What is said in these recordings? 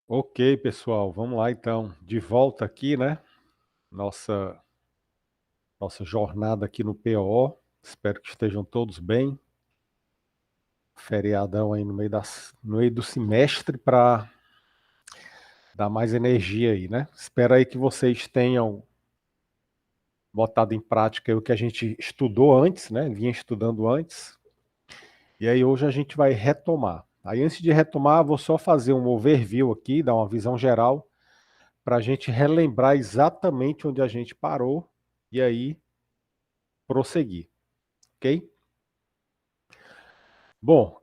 Ok, pessoal, vamos lá então. De volta aqui, né? Nossa, nossa jornada aqui no PO. Espero que estejam todos bem. Feriadão aí no meio do semestre para dar mais energia aí, né? Espero aí que vocês tenham botado em prática aí o que a gente estudou antes, né? Vinha estudando antes. E aí hoje a gente vai retomar. Aí antes de retomar, vou só fazer um overview aqui, dar uma visão geral, para a gente relembrar exatamente onde a gente parou e aí prosseguir, ok? Bom,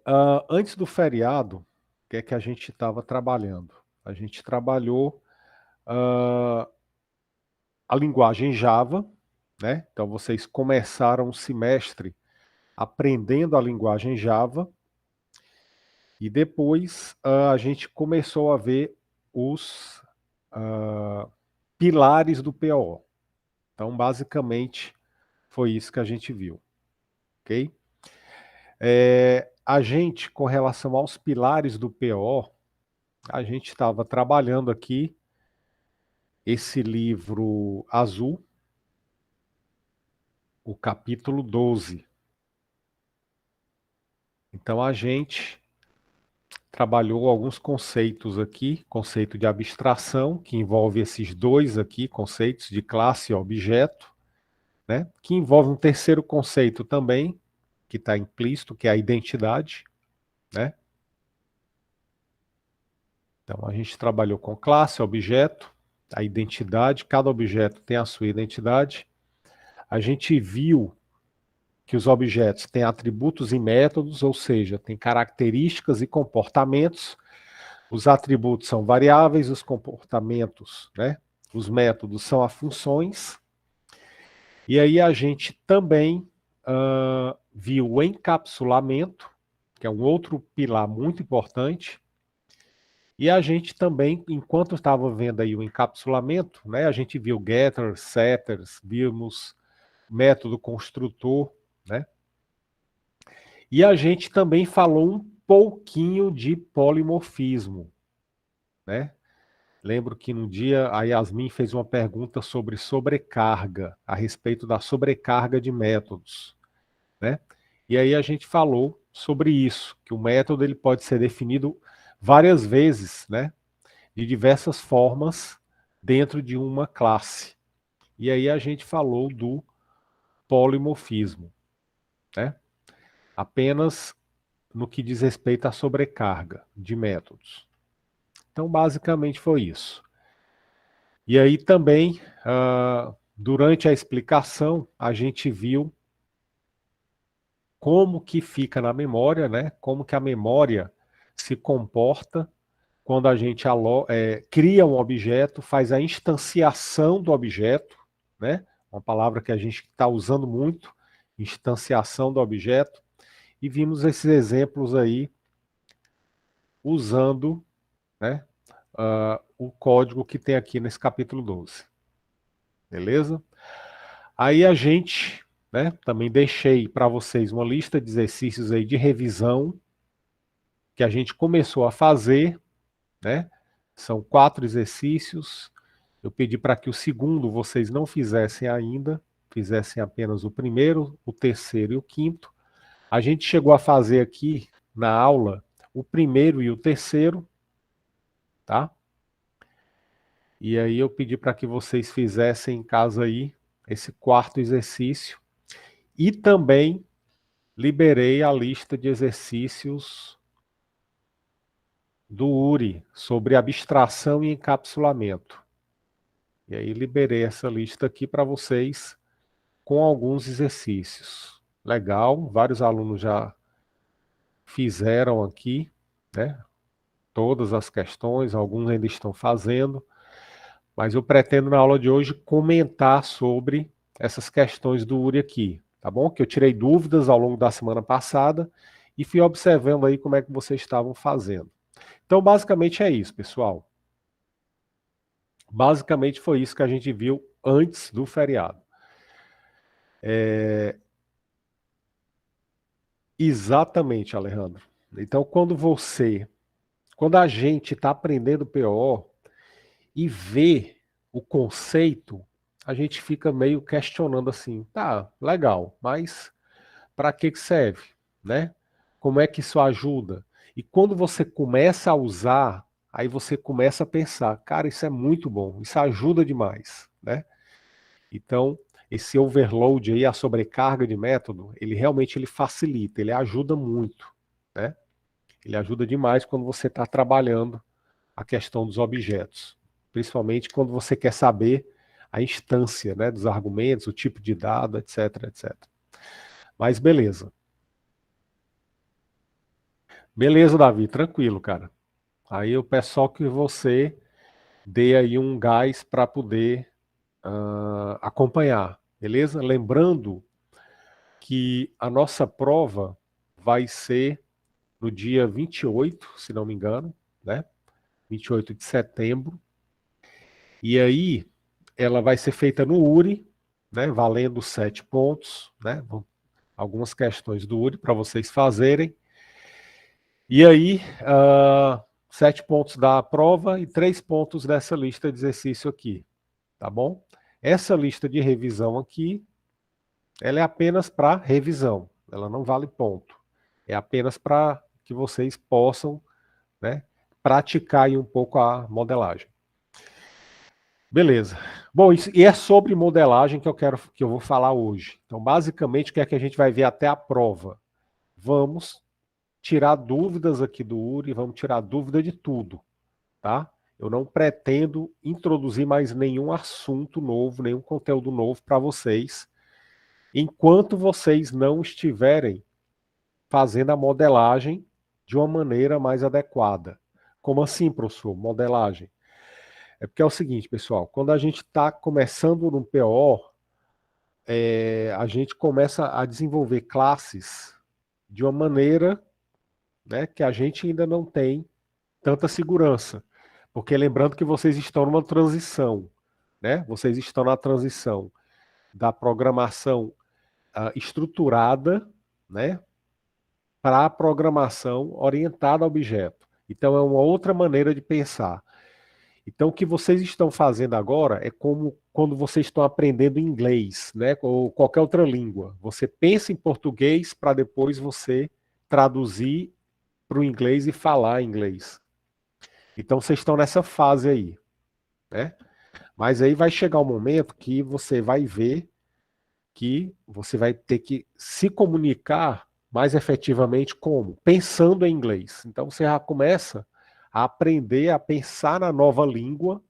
antes do feriado, o que é que a gente estava trabalhando? A gente trabalhou ah, a linguagem Java, né? Então vocês começaram o semestre aprendendo a linguagem Java e depois a gente começou a ver os pilares do PO. Então, basicamente, foi isso que a gente viu, ok? A gente, com relação aos pilares do PO, a gente estava trabalhando aqui esse livro azul, o capítulo 12. Então a gente trabalhou alguns conceitos aqui, conceito de abstração, que envolve esses dois aqui, conceitos de classe e objeto, né? Que envolve um terceiro conceito também, que está implícito, que é a identidade, né? Então a gente trabalhou com classe, objeto, a identidade, cada objeto tem a sua identidade. A gente viu que os objetos têm atributos e métodos, ou seja, têm características e comportamentos. Os atributos são variáveis, os comportamentos, né? Os métodos são as funções. E aí a gente também viu o encapsulamento, que é um outro pilar muito importante. E a gente também, enquanto estava vendo aí o encapsulamento, né, a gente viu getters, setters, vimos método construtor, né? E a gente também falou um pouquinho de polimorfismo, né? Lembro que no dia a Yasmin fez uma pergunta sobre sobrecarga, a respeito da sobrecarga de métodos, né? E aí a gente falou sobre isso, que o método ele pode ser definido várias vezes, né? De diversas formas dentro de uma classe. E aí a gente falou do polimorfismo, né? Apenas no que diz respeito à sobrecarga de métodos. Então, basicamente foi isso. E aí também, durante a explicação, a gente viu como que fica na memória, né? Como que a memória se comporta quando a gente cria um objeto, faz a instanciação do objeto, né? Uma palavra que a gente está usando muito, instanciação do objeto, e vimos esses exemplos aí usando, né, o código que tem aqui nesse capítulo 12. Beleza? Aí a gente, né, também deixei para vocês uma lista de exercícios aí de revisão que a gente começou a fazer, né? São 4 exercícios. Eu pedi para que o segundo vocês não fizessem ainda, fizessem apenas o primeiro, o terceiro e o quinto. A gente chegou a fazer aqui na aula o primeiro e o terceiro, tá? E aí eu pedi para que vocês fizessem em casa aí esse quarto exercício. E também liberei a lista de exercícios do URI sobre abstração e encapsulamento. E aí liberei essa lista aqui para vocês com alguns exercícios. Legal, vários alunos já fizeram aqui, né? Todas as questões, alguns ainda estão fazendo, mas eu pretendo na aula de hoje comentar sobre essas questões do URI aqui, tá bom? Que eu tirei dúvidas ao longo da semana passada e fui observando aí como é que vocês estavam fazendo. Então, basicamente é isso, pessoal. Basicamente foi isso que a gente viu antes do feriado. Exatamente, Alejandro. Então, quando você quando a gente está aprendendo PO e vê o conceito, a gente fica meio questionando assim, tá, legal, mas para que serve, né? Como é que isso ajuda? E quando você começa a usar, aí você começa a pensar, cara, isso é muito bom, isso ajuda demais, né? Então, esse overload aí, a sobrecarga de método, ele realmente ele facilita, ele ajuda muito, né? Ele ajuda demais quando você está trabalhando a questão dos objetos, principalmente quando você quer saber a instância, né, dos argumentos, o tipo de dado, etc, etc. Mas beleza. Beleza, Davi, tranquilo, cara. Aí eu peço só que você dê aí um gás para poder acompanhar, beleza? Lembrando que a nossa prova vai ser no dia 28, se não me engano, né? 28 de setembro. E aí ela vai ser feita no URI, né? Valendo 7 pontos, né? Algumas questões do URI para vocês fazerem. E aí, 7 pontos da prova e 3 pontos dessa lista de exercício aqui, tá bom? Essa lista de revisão aqui, ela é apenas para revisão, ela não vale ponto. É apenas para que vocês possam, né, praticar aí um pouco a modelagem. Beleza. Bom, e é sobre modelagem que eu vou falar hoje. Então, basicamente, o que é que a gente vai ver até a prova? Vamos tirar dúvidas aqui do URI, vamos tirar dúvida de tudo, tá? Eu não pretendo introduzir mais nenhum assunto novo, nenhum conteúdo novo para vocês, enquanto vocês não estiverem fazendo a modelagem de uma maneira mais adequada. Como assim, professor? Modelagem. É porque é o seguinte, pessoal, quando a gente está começando no PO, a gente começa a desenvolver classes de uma maneira, né, que a gente ainda não tem tanta segurança. Porque lembrando que vocês estão numa transição, né? Vocês estão na transição da programação estruturada, né, para a programação orientada a objeto. Então é uma outra maneira de pensar. Então o que vocês estão fazendo agora é como quando vocês estão aprendendo inglês, né, ou qualquer outra língua. Você pensa em português para depois você traduzir para o inglês e falar inglês. Então vocês estão nessa fase aí, né? Mas aí vai chegar um momento que você vai ver que você vai ter que se comunicar mais efetivamente como? Pensando em inglês. Então você já começa a aprender a pensar na nova língua,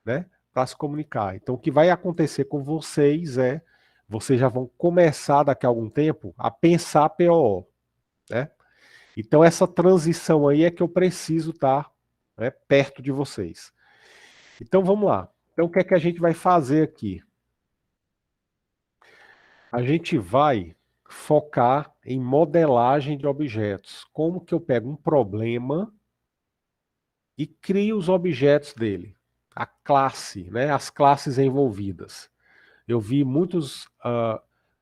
né, para se comunicar. Então o que vai acontecer com vocês é, vocês já vão começar daqui a algum tempo a pensar POO, né? Então essa transição aí é que eu preciso estar, né, perto de vocês. Então vamos lá. Então o que é que a gente vai fazer aqui? A gente vai focar em modelagem de objetos. Como que eu pego um problema e crio os objetos dele? A classe, né? As classes envolvidas. Eu vi muitos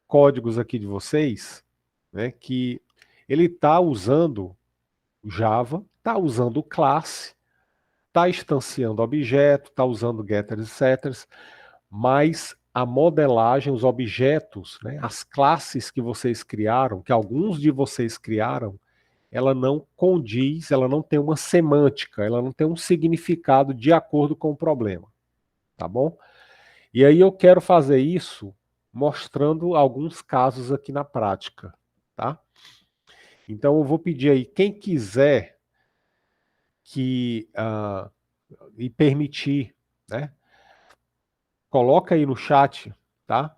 códigos aqui de vocês, né, que ele está usando Java, está usando classe, está instanciando objeto, está usando getters e setters, mas a modelagem, os objetos, né, as classes que vocês criaram, que alguns de vocês criaram, ela não condiz, ela não tem uma semântica, ela não tem um significado de acordo com o problema, tá bom? E aí eu quero fazer isso mostrando alguns casos aqui na prática, tá? Então eu vou pedir aí, quem quiser que e permitir, né? Coloca aí no chat, tá?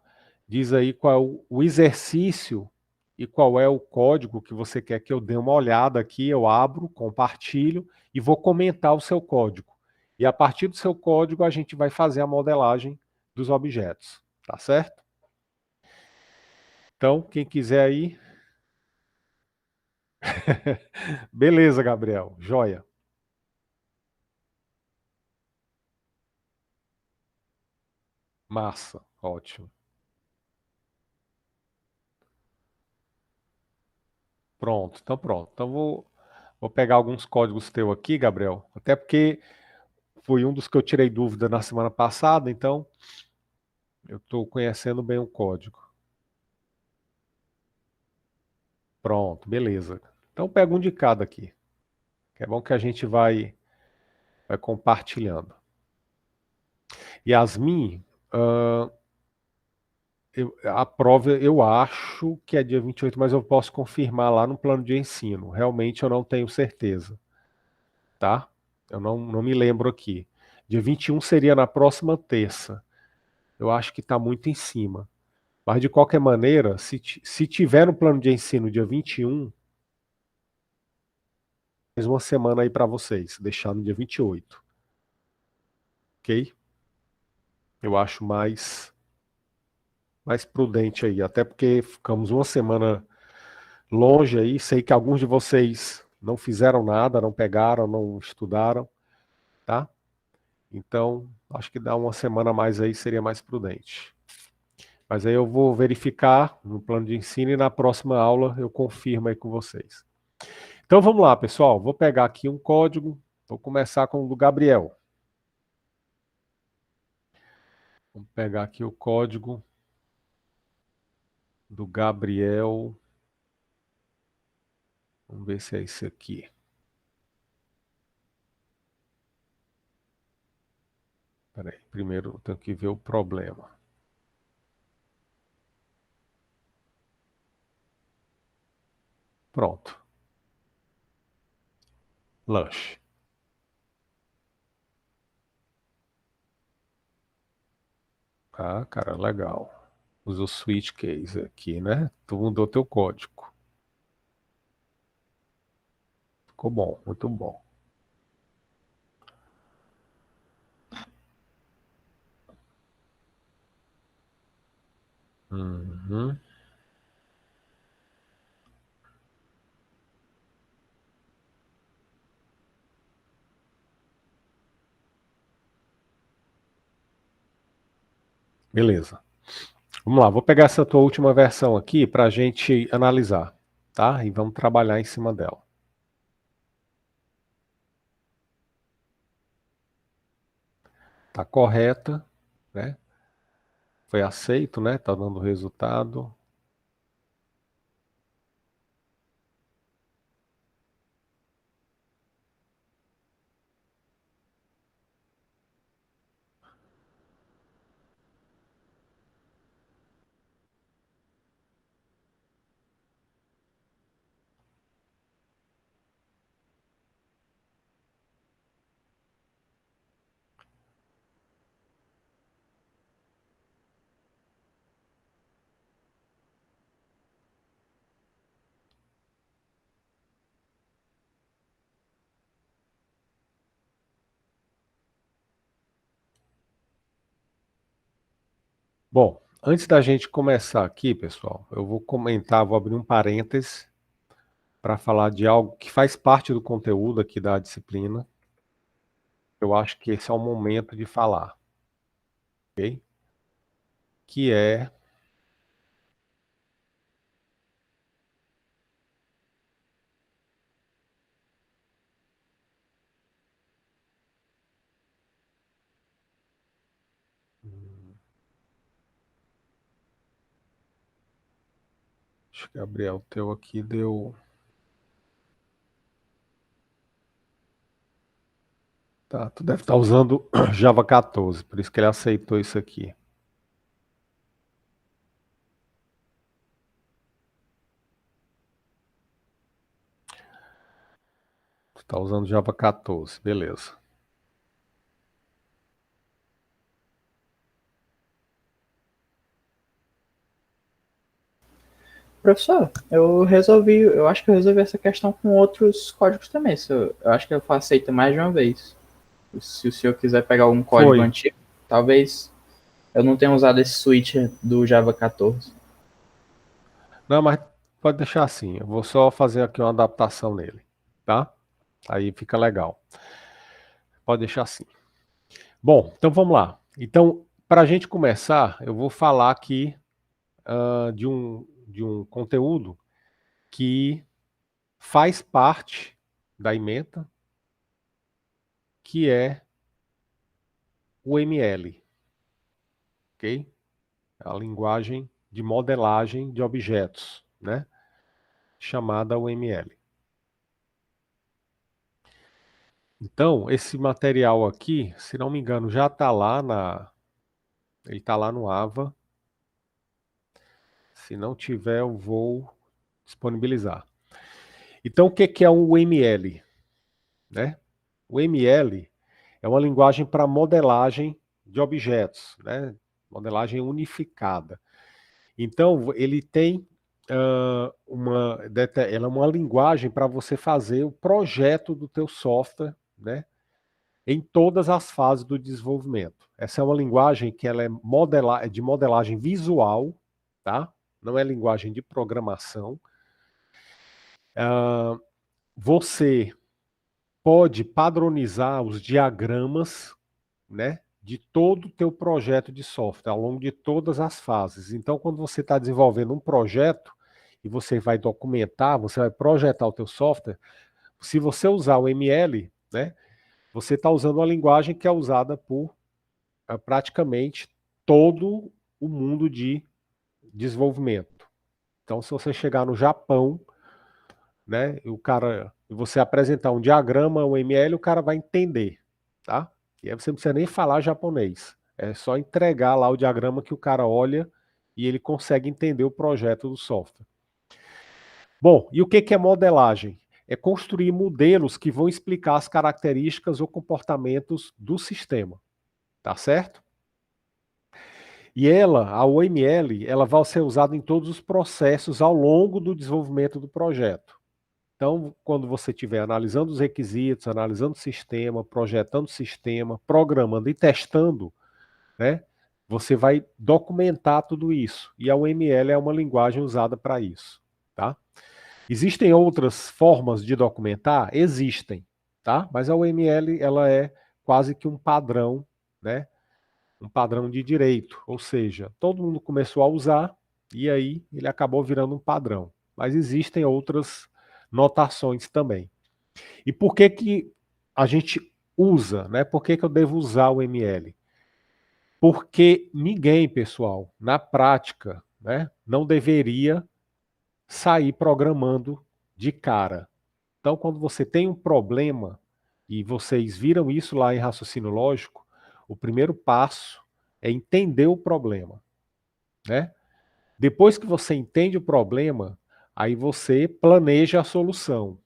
Diz aí qual é o exercício e qual é o código que você quer que eu dê uma olhada aqui. Eu abro, compartilho e vou comentar o seu código. E a partir do seu código a gente vai fazer a modelagem dos objetos, tá certo? Então, quem quiser aí. Beleza, Gabriel. Joia. Massa. Ótimo. Pronto, então pronto. Então Vou pegar alguns códigos teu aqui, Gabriel, até porque foi um dos que eu tirei dúvida na semana passada, então eu estou conhecendo bem o código. Pronto, beleza. Então pega um de cada aqui, que é bom que a gente vai compartilhando. Yasmin, a prova eu acho que é dia 28, mas eu posso confirmar lá no plano de ensino. Realmente eu não tenho certeza, tá? Eu não me lembro aqui. Dia 21 seria na próxima terça. Eu acho que está muito em cima. Mas de qualquer maneira, se tiver no plano de ensino dia 21, mais uma semana aí para vocês, deixar no dia 28, ok? Eu acho mais prudente aí, até porque ficamos uma semana longe aí, sei que alguns de vocês não fizeram nada, não pegaram, não estudaram, tá? Então, acho que dar uma semana a mais aí seria mais prudente. Mas aí eu vou verificar no plano de ensino e na próxima aula eu confirmo aí com vocês. Então vamos lá, pessoal. Vou pegar aqui um código. Vou começar com o do Gabriel. Vamos pegar aqui o código do Gabriel. Vamos ver se é esse aqui. Peraí, primeiro eu tenho que ver o problema. Pronto. Lanche. Ah, cara, legal. Usa o switch case aqui, né? Tu mudou teu código. Ficou bom, muito bom. Uhum. Beleza. Vamos lá, vou pegar essa tua última versão aqui para a gente analisar, tá? E vamos trabalhar em cima dela. Tá correta, né? Foi aceito, né? Tá dando resultado. Bom, antes da gente começar aqui, pessoal, eu vou comentar, vou abrir um parêntese para falar de algo que faz parte do conteúdo aqui da disciplina. Eu acho que esse é o momento de falar, ok? Que é acho que Gabriel, teu aqui deu. Tá, tu deve estar usando Java 14, por isso que ele aceitou isso aqui. Tu tá usando Java 14, beleza. Professor, eu acho que eu resolvi essa questão com outros códigos também. Eu acho que eu aceito mais de uma vez. Se o senhor quiser pegar algum código Foi. antigo, talvez eu não tenha usado esse switch do Java 14. Não, mas pode deixar assim. Eu vou só fazer aqui uma adaptação nele, tá? Aí fica legal. Pode deixar assim. Bom, então vamos lá. Então, para a gente começar, eu vou falar aqui de um conteúdo que faz parte da ementa, que é o ML, ok? A linguagem de modelagem de objetos, né? Chamada UML. Então, esse material aqui, se não me engano, já está lá ele está lá no AVA. Se não tiver, eu vou disponibilizar. Então, o que é o UML, né? O ML é uma linguagem para modelagem de objetos, né? Modelagem unificada. Então, ele tem ela é uma linguagem para você fazer o projeto do teu software, né? Em todas as fases do desenvolvimento. Essa é uma linguagem que ela é de modelagem visual, tá? Não é linguagem de programação. Você pode padronizar os diagramas, né, de todo o teu projeto de software, ao longo de todas as fases. Então, quando você está desenvolvendo um projeto e você vai documentar, você vai projetar o teu software, se você usar o ML, né, você está usando uma linguagem que é usada por praticamente todo o mundo de desenvolvimento. Então, se você chegar no Japão, né, e você apresentar um diagrama, um ML, o cara vai entender, tá? E aí você não precisa nem falar japonês. É só entregar lá o diagrama que o cara olha e ele consegue entender o projeto do software. Bom, e o que é modelagem? É construir modelos que vão explicar as características ou comportamentos do sistema, tá certo? E a OML, ela vai ser usada em todos os processos ao longo do desenvolvimento do projeto. Então, quando você estiver analisando os requisitos, analisando o sistema, projetando o sistema, programando e testando, né, você vai documentar tudo isso. E a OML é uma linguagem usada para isso, tá? Existem outras formas de documentar? Existem, tá? Mas a OML, ela é quase que um padrão, né? Um padrão de direito, ou seja, todo mundo começou a usar e aí ele acabou virando um padrão. Mas existem outras notações também. E por que que a gente usa, né? Por que que eu devo usar o ML? Porque ninguém, pessoal, na prática, né, não deveria sair programando de cara. Então, quando você tem um problema, e vocês viram isso lá em raciocínio lógico, o primeiro passo é entender o problema, né? Depois que você entende o problema, aí você planeja a solução.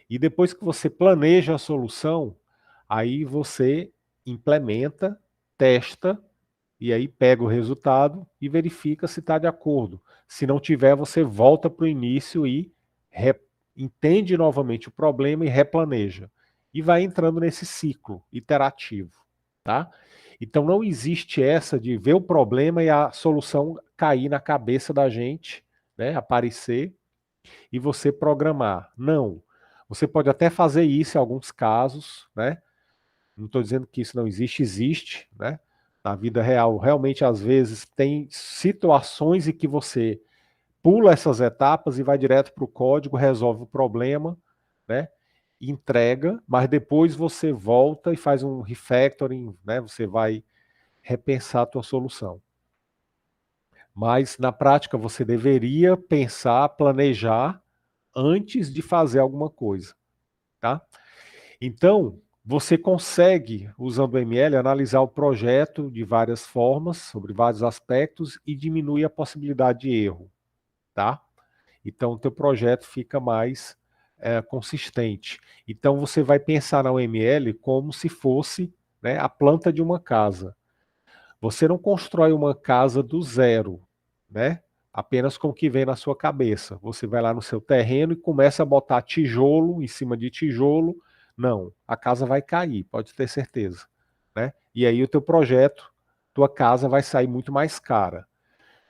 E depois que você planeja a solução, aí você implementa, testa, e aí pega o resultado e verifica se está de acordo. Se não tiver, você volta para o início e entende novamente o problema e replaneja. E vai entrando nesse ciclo iterativo, tá? Então não existe essa de ver o problema e a solução cair na cabeça da gente, né, aparecer e você programar. Não. Você pode até fazer isso em alguns casos, né? Não estou dizendo que isso não existe, existe, né? Na vida real, realmente, às vezes, tem situações em que você pula essas etapas e vai direto para o código, resolve o problema, né? Entrega, mas depois você volta e faz um refactoring, né? Você vai repensar a tua solução. Mas, na prática, você deveria pensar, planejar antes de fazer alguma coisa, tá? Então, você consegue, usando o ML, analisar o projeto de várias formas, sobre vários aspectos, e diminui a possibilidade de erro, tá? Então, o teu projeto fica mais consistente. Então, você vai pensar na UML como se fosse, né, a planta de uma casa. Você não constrói uma casa do zero, né? Apenas com o que vem na sua cabeça. Você vai lá no seu terreno e começa a botar tijolo em cima de tijolo. Não, a casa vai cair, pode ter certeza, né? E aí o teu projeto, tua casa vai sair muito mais cara,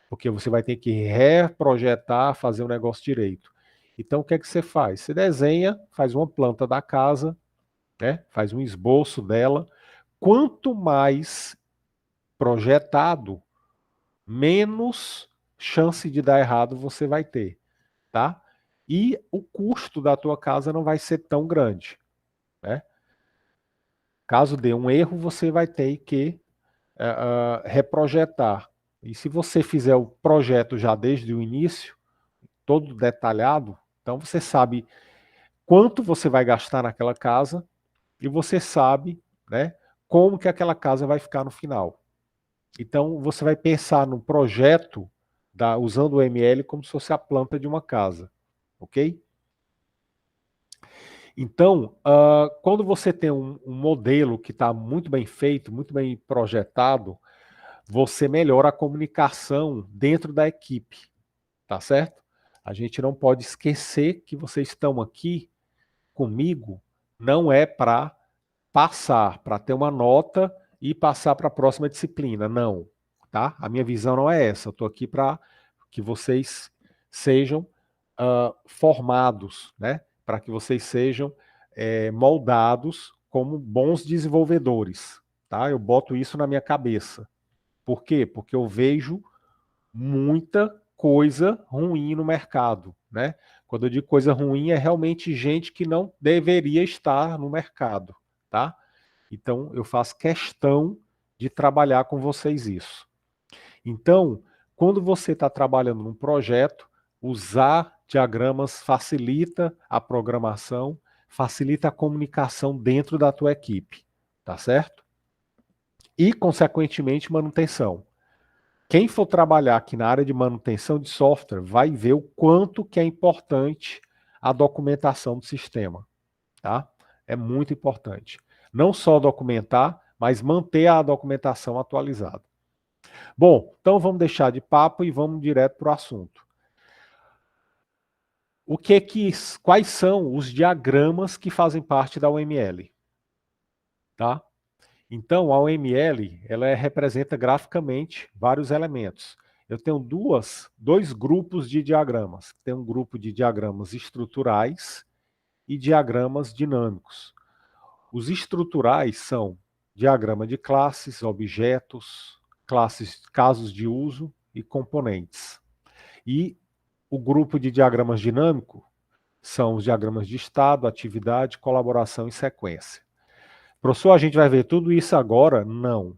porque você vai ter que reprojetar, fazer o negócio direito. Então o que é que você faz? Você desenha, faz uma planta da casa, né? Faz um esboço dela. Quanto mais projetado, menos chance de dar errado você vai ter, tá? e o custo da tua casa não vai ser tão grande, né? Caso dê um erro, você vai ter que reprojetar. E se você fizer o projeto já desde o início, todo detalhado, então você sabe quanto você vai gastar naquela casa e você sabe, né, como que aquela casa vai ficar no final. Então você vai pensar no projeto usando o ML como se fosse a planta de uma casa, ok? Então, quando você tem um modelo que está muito bem feito, muito bem projetado, você melhora a comunicação dentro da equipe, tá certo? A gente não pode esquecer que vocês estão aqui comigo, não é para passar, para ter uma nota e passar para a próxima disciplina, não, tá? A minha visão não é essa, eu estou aqui para que vocês sejam formados, né? Para que vocês sejam moldados como bons desenvolvedores, tá? Eu boto isso na minha cabeça. Por quê? Porque eu vejo muita coisa ruim no mercado, né? Quando eu digo coisa ruim, é realmente gente que não deveria estar no mercado, tá? Então, eu faço questão de trabalhar com vocês isso. Então, quando você está trabalhando num projeto, usar diagramas facilita a programação, facilita a comunicação dentro da tua equipe, tá certo? E, consequentemente, manutenção. Quem for trabalhar aqui na área de manutenção de software vai ver o quanto que é importante a documentação do sistema, tá? É muito importante. Não só documentar, mas manter a documentação atualizada. Bom, então vamos deixar de papo e vamos direto para o assunto. Quais são os diagramas que fazem parte da UML? Tá? Então, a UML, ela representa graficamente vários elementos. Eu tenho dois grupos de diagramas. Tem um grupo de diagramas estruturais e diagramas dinâmicos. Os estruturais são diagrama de classes, objetos, classes, casos de uso e componentes. E o grupo de diagramas dinâmico são os diagramas de estado, atividade, colaboração e sequência. Professor, a gente vai ver tudo isso agora? Não.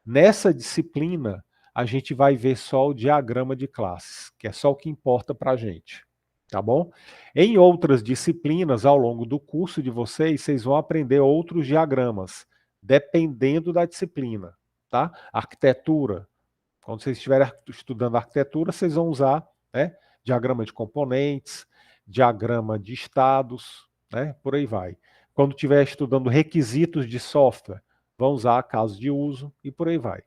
Nessa disciplina, a gente vai ver só o diagrama de classes, que é só o que importa para a gente. Tá bom? Em outras disciplinas, ao longo do curso de vocês, vocês vão aprender outros diagramas, dependendo da disciplina. Tá? Arquitetura. Quando vocês estiverem estudando arquitetura, vocês vão usar, né, diagrama de componentes, diagrama de estados, né, por aí vai. Quando estiver estudando requisitos de software, vão usar casos de uso e por aí vai.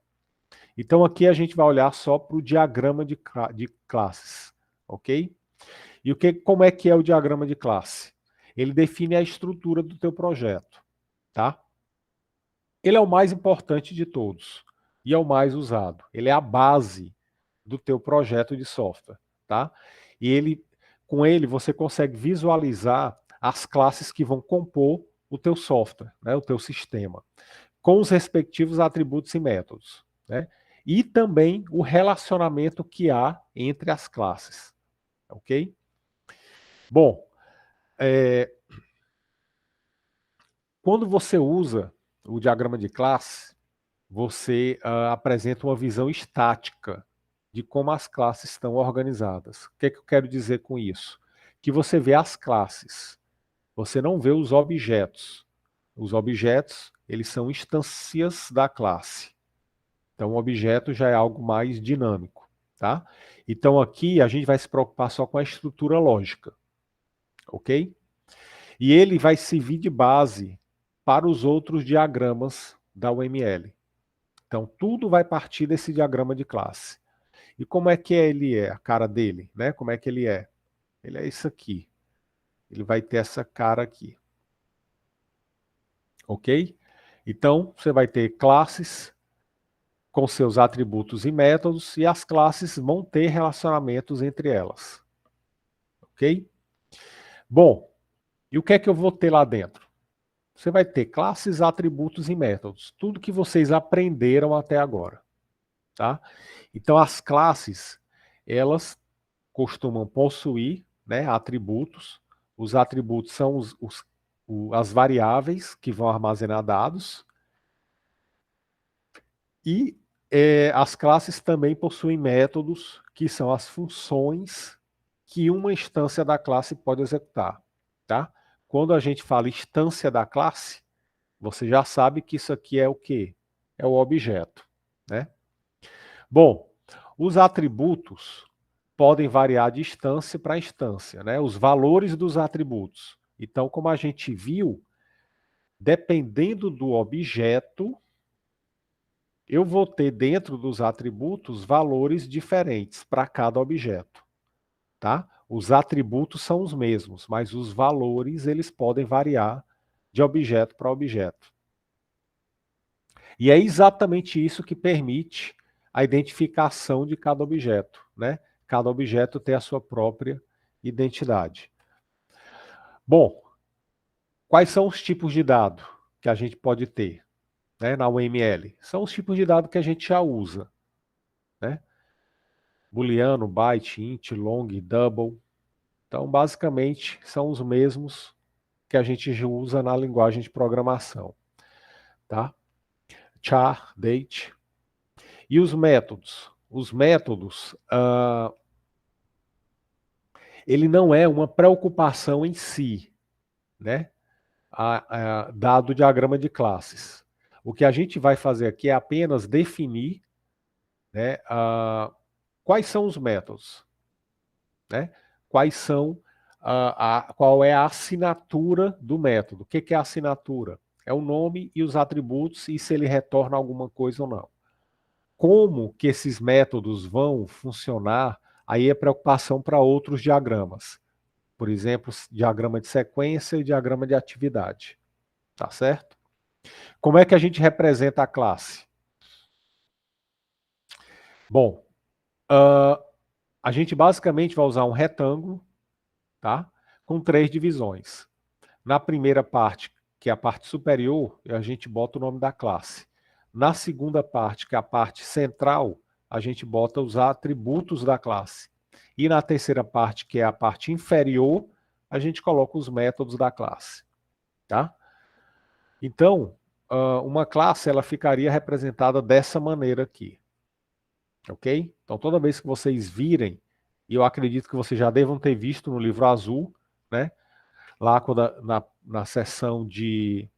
Então aqui a gente vai olhar só para o diagrama de classes, ok? E como é que é o diagrama de classe? Ele define a estrutura do teu projeto, tá? Ele é o mais importante de todos e é o mais usado. Ele é a base do teu projeto de software, tá? E com ele você consegue visualizar as classes que vão compor o teu software, né, o teu sistema, com os respectivos atributos e métodos, né? E também o relacionamento que há entre as classes, ok? Bom, quando você usa o diagrama de classe, você apresenta uma visão estática de como as classes estão organizadas. O que eu quero dizer com isso? Que você vê as classes, você não vê os objetos. Os objetos, eles são instâncias da classe. Então, o objeto já é algo mais dinâmico, tá? Então, aqui a gente vai se preocupar só com a estrutura lógica, ok? E ele vai servir de base para os outros diagramas da UML. Então, tudo vai partir desse diagrama de classe. E como é que ele é, a cara dele, né? Como é que ele é? Ele é isso aqui. Ele vai ter essa cara aqui. Ok? Então, você vai ter classes com seus atributos e métodos, e as classes vão ter relacionamentos entre elas. Ok? Bom, e o que é que eu vou ter lá dentro? Você vai ter classes, atributos e métodos. Tudo que vocês aprenderam até agora. Tá? Então, as classes, elas costumam possuir né, atributos. Os atributos são as variáveis que vão armazenar dados. E as classes também possuem métodos, que são as funções que uma instância da classe pode executar. Tá? Quando a gente fala instância da classe, você já sabe que isso aqui é o quê? É o objeto. Né? Bom, os atributos podem variar de instância para instância, né? Os valores dos atributos. Então, como a gente viu, dependendo do objeto, eu vou ter dentro dos atributos valores diferentes para cada objeto. Tá? Os atributos são os mesmos, mas os valores eles podem variar de objeto para objeto. E é exatamente isso que permite a identificação de cada objeto. Né? Cada objeto tem a sua própria identidade. Bom, quais são os tipos de dado que a gente pode ter, né, na UML? São os tipos de dado que a gente já usa. Né? Booleano, byte, int, long, double. Então, basicamente, são os mesmos que a gente usa na linguagem de programação. Tá? Char, date. E os métodos? Os métodos, ele não é uma preocupação em si, né? Dado o diagrama de classes. O que a gente vai fazer aqui é apenas definir, né, quais são os métodos, né? Qual é a assinatura do método. O que é a assinatura? É o nome e os atributos e se ele retorna alguma coisa ou não. Como que esses métodos vão funcionar, aí é preocupação para outros diagramas. Por exemplo, diagrama de sequência e diagrama de atividade. Tá certo? Como é que a gente representa a classe? Bom, a gente basicamente vai usar um retângulo, tá? Com 3 divisões. Na primeira parte, que é a parte superior, a gente bota o nome da classe. Na segunda parte, que é a parte central, a gente bota os atributos da classe. E na terceira parte, que é a parte inferior, a gente coloca os métodos da classe. Tá? Então, uma classe ela ficaria representada dessa maneira aqui. Ok? Então, toda vez que vocês virem, e eu acredito que vocês já devam ter visto no livro azul, né? Lá na seção de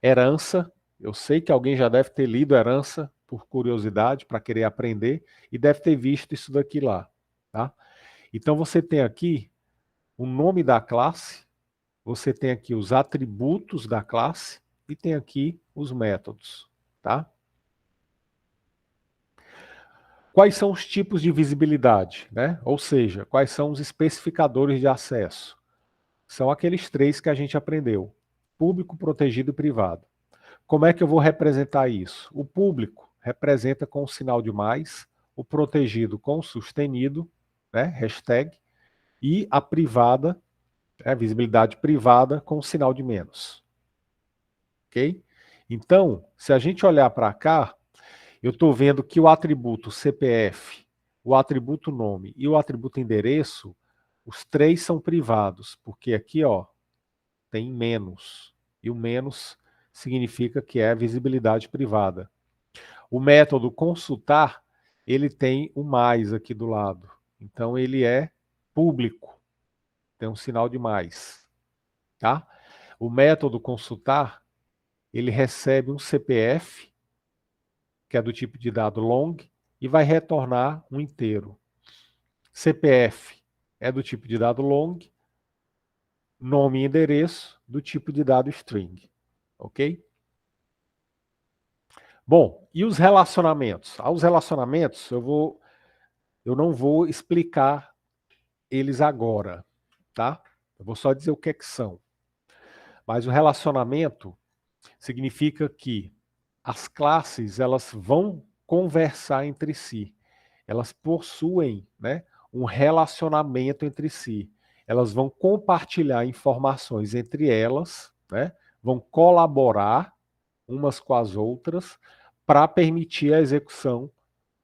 herança, eu sei que alguém já deve ter lido herança por curiosidade, para querer aprender, e deve ter visto isso daqui lá. Tá? Então você tem aqui o nome da classe, você tem aqui os atributos da classe e tem aqui os métodos. Tá? Quais são os tipos de visibilidade? Né? Ou seja, quais são os especificadores de acesso? São aqueles 3 que a gente aprendeu: público, protegido e privado. Como é que eu vou representar isso? O público representa com o sinal de mais, o protegido com o sustenido, né, hashtag, e a privada, visibilidade privada, com o sinal de menos. Ok? Então, se a gente olhar para cá, eu estou vendo que o atributo CPF, o atributo nome e o atributo endereço, os 3 são privados, porque aqui ó, tem menos, e o menos significa que é visibilidade privada. O método consultar, ele tem o mais aqui do lado. Então ele é público, tem um sinal de mais. Tá? O método consultar, ele recebe um CPF, que é do tipo de dado long, e vai retornar um inteiro. CPF é do tipo de dado long, nome e endereço do tipo de dado string. Ok? Bom, e os relacionamentos? Os relacionamentos, eu não vou explicar eles agora, tá? Eu vou só dizer o que é que são. Mas o relacionamento significa que as classes elas vão conversar entre si. Elas possuem, né, um relacionamento entre si. Elas vão compartilhar informações entre elas, né, vão colaborar umas com as outras para permitir a execução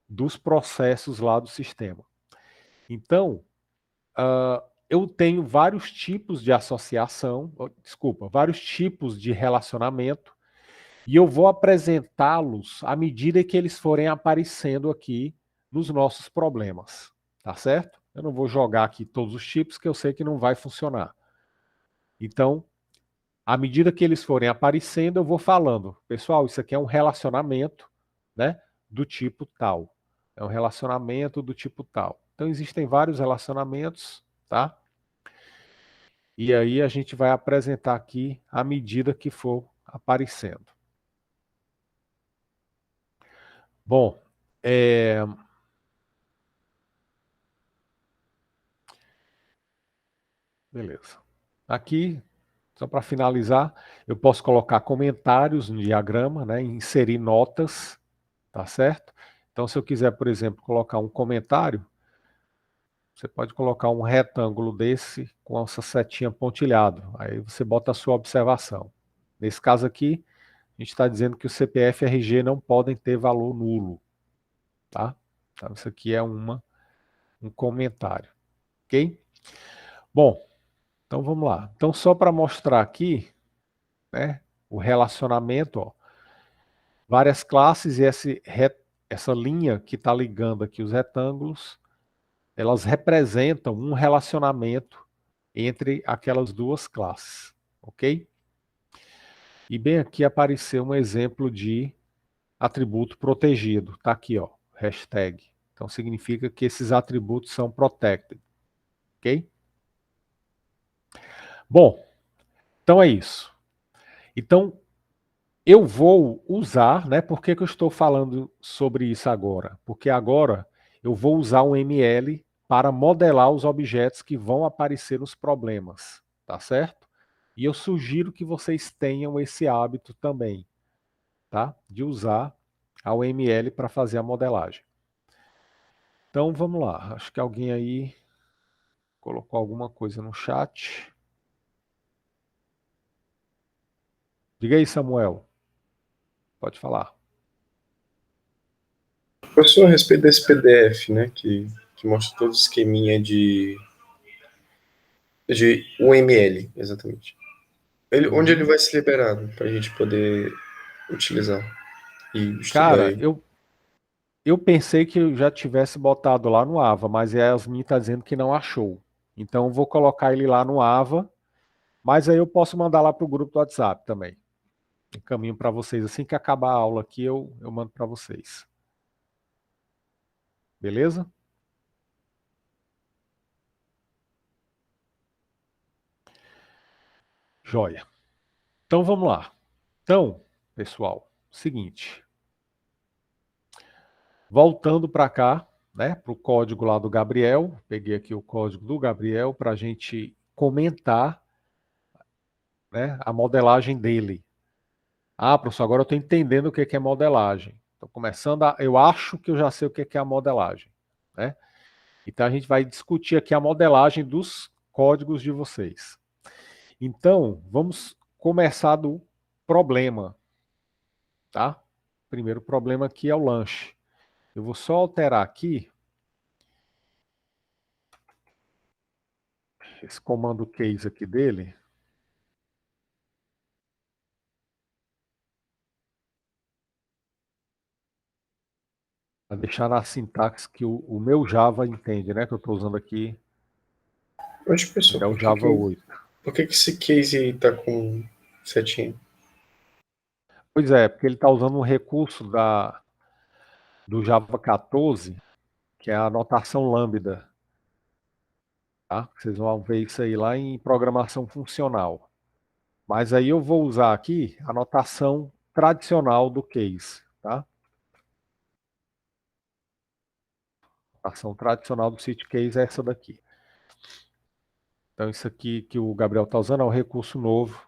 dos processos lá do sistema. Então, eu tenho vários tipos de associação, vários tipos de relacionamento, e eu vou apresentá-los à medida que eles forem aparecendo aqui nos nossos problemas, tá certo? Eu não vou jogar aqui todos os tipos, que eu sei que não vai funcionar. Então, à medida que eles forem aparecendo, eu vou falando, pessoal, isso aqui é um relacionamento, né, do tipo tal. É um relacionamento do tipo tal. Então, existem vários relacionamentos, tá? E aí a gente vai apresentar aqui à medida que for aparecendo. Bom, beleza. Aqui, só para finalizar, eu posso colocar comentários no diagrama, né, inserir notas, tá certo? Então, se eu quiser, por exemplo, colocar um comentário, você pode colocar um retângulo desse com essa setinha pontilhado. Aí você bota a sua observação. Nesse caso aqui, a gente está dizendo que o CPF e RG não podem ter valor nulo, tá? Então, isso aqui é um comentário, ok? Bom, então vamos lá. Então, só para mostrar aqui, né, o relacionamento, ó, várias classes e essa linha que está ligando aqui os retângulos, elas representam um relacionamento entre aquelas duas classes, ok? E bem aqui apareceu um exemplo de atributo protegido, está aqui, ó, hashtag. Então significa que esses atributos são protected, ok? Bom, então é isso. Então, eu vou usar, né? Por que eu estou falando sobre isso agora? Porque agora eu vou usar um ML para modelar os objetos que vão aparecer nos problemas, tá certo? E eu sugiro que vocês tenham esse hábito também, tá? De usar a UML para fazer a modelagem. Então vamos lá. Acho que alguém aí colocou alguma coisa no chat. Diga aí, Samuel. Pode falar. Professor, a respeito desse PDF, né, que mostra todo o esqueminha de UML, exatamente. Onde ele vai ser liberado para a gente poder utilizar e estudar Cara, ele? eu pensei que eu já tivesse botado lá no Ava, mas a Yasmin está dizendo que não achou. Então eu vou colocar ele lá no Ava, mas aí eu posso mandar lá para o grupo do WhatsApp também. Encaminho para vocês. Assim que acabar a aula aqui, eu mando para vocês. Beleza? Joia. Então vamos lá. Então, pessoal, seguinte. Voltando para cá, né, para o código lá do Gabriel. Peguei aqui o código do Gabriel para a gente comentar, né, a modelagem dele. Ah, professor, agora eu estou entendendo o que é modelagem. Estou começando a. Eu acho que eu já sei o que é a modelagem, né? Então a gente vai discutir aqui a modelagem dos códigos de vocês. Então, vamos começar do problema, tá? Primeiro problema aqui é o lanche. Eu vou só alterar aqui esse comando case aqui dele. Para deixar na sintaxe que o meu Java entende, né? Que eu estou usando aqui, Mas, professor, é o Java 8. por que esse case aí tá com setinha? Pois é, porque ele está usando um recurso do Java 14, que é a anotação lambda. Tá? Vocês vão ver isso aí lá em programação funcional. Mas aí eu vou usar aqui a notação tradicional do case. Tá? A notação tradicional do city case é essa daqui. Então isso aqui que o Gabriel está usando é um recurso novo,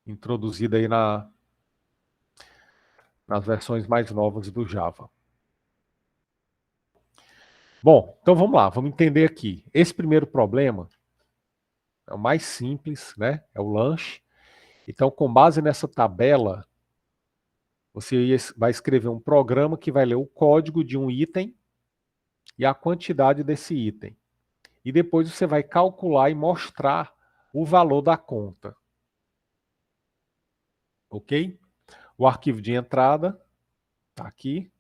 introduzido aí nas versões mais novas do Java. Bom, então vamos lá, vamos entender aqui. Esse primeiro problema é o mais simples, né? É o lanche. Então, com base nessa tabela, você vai escrever um programa que vai ler o código de um item e a quantidade desse item. e depois você vai calcular e mostrar o valor da conta. Ok? O arquivo de entrada está aqui.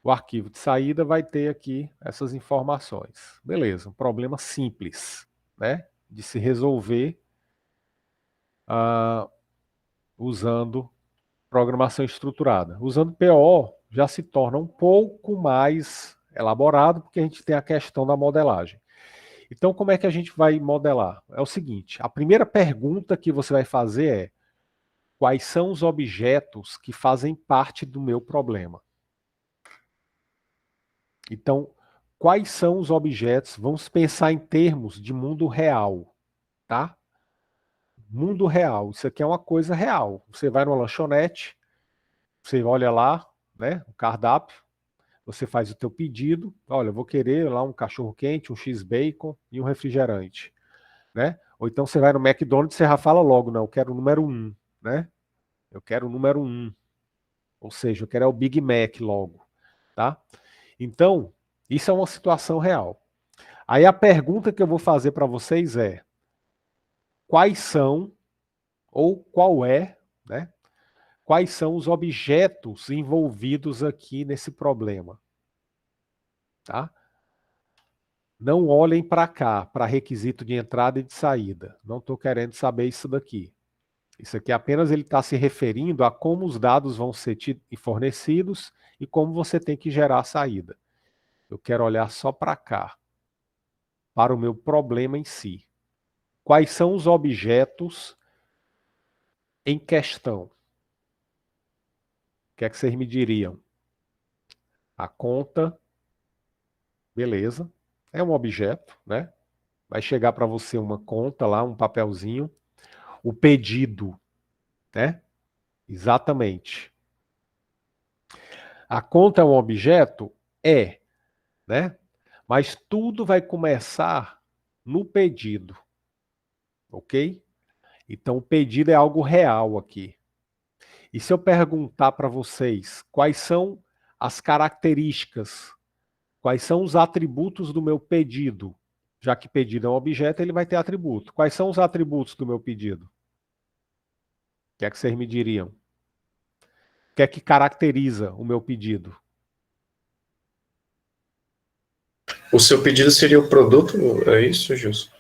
O arquivo de saída vai ter aqui essas informações. Beleza, um problema simples, né, de se resolver usando programação estruturada. Usando PO já se torna um pouco mais elaborado, porque a gente tem a questão da modelagem. Então, como é que a gente vai modelar? É o seguinte, a primeira pergunta que você vai fazer é: quais são os objetos que fazem parte do meu problema? Então, quais são os objetos? Vamos pensar em termos de mundo real, tá? Mundo real, isso aqui é uma coisa real. Você vai numa lanchonete, você olha lá, né, o cardápio, você faz o teu pedido, olha, eu vou querer lá um cachorro quente, um X-bacon e um refrigerante, né? Ou então você vai no McDonald's e você já fala logo, não, eu quero o número 1, né? Eu quero o número 1. Ou seja, eu quero é o Big Mac logo, tá? Então, isso é uma situação real. Aí a pergunta que eu vou fazer para vocês é: quais são, ou qual é, né? Quais são os objetos envolvidos aqui nesse problema? Tá? Não olhem para cá, para requisito de entrada e de saída. Não estou querendo saber isso daqui. Isso aqui apenas ele está se referindo a como os dados vão ser fornecidos e como você tem que gerar a saída. Eu quero olhar só para cá, para o meu problema em si. Quais são os objetos em questão? O que é que vocês me diriam? A conta, beleza, é um objeto, né? Vai chegar para você uma conta lá, um papelzinho. O pedido, né? Exatamente. A conta é um objeto? É, né? Mas tudo vai começar no pedido, ok? Então o pedido é algo real aqui. E se eu perguntar para vocês quais são as características, quais são os atributos do meu pedido? Já que pedido é um objeto, ele vai ter atributo. Quais são os atributos do meu pedido? O que é que vocês me diriam? O que é que caracteriza o meu pedido? O seu pedido seria o produto, é isso, Gilson?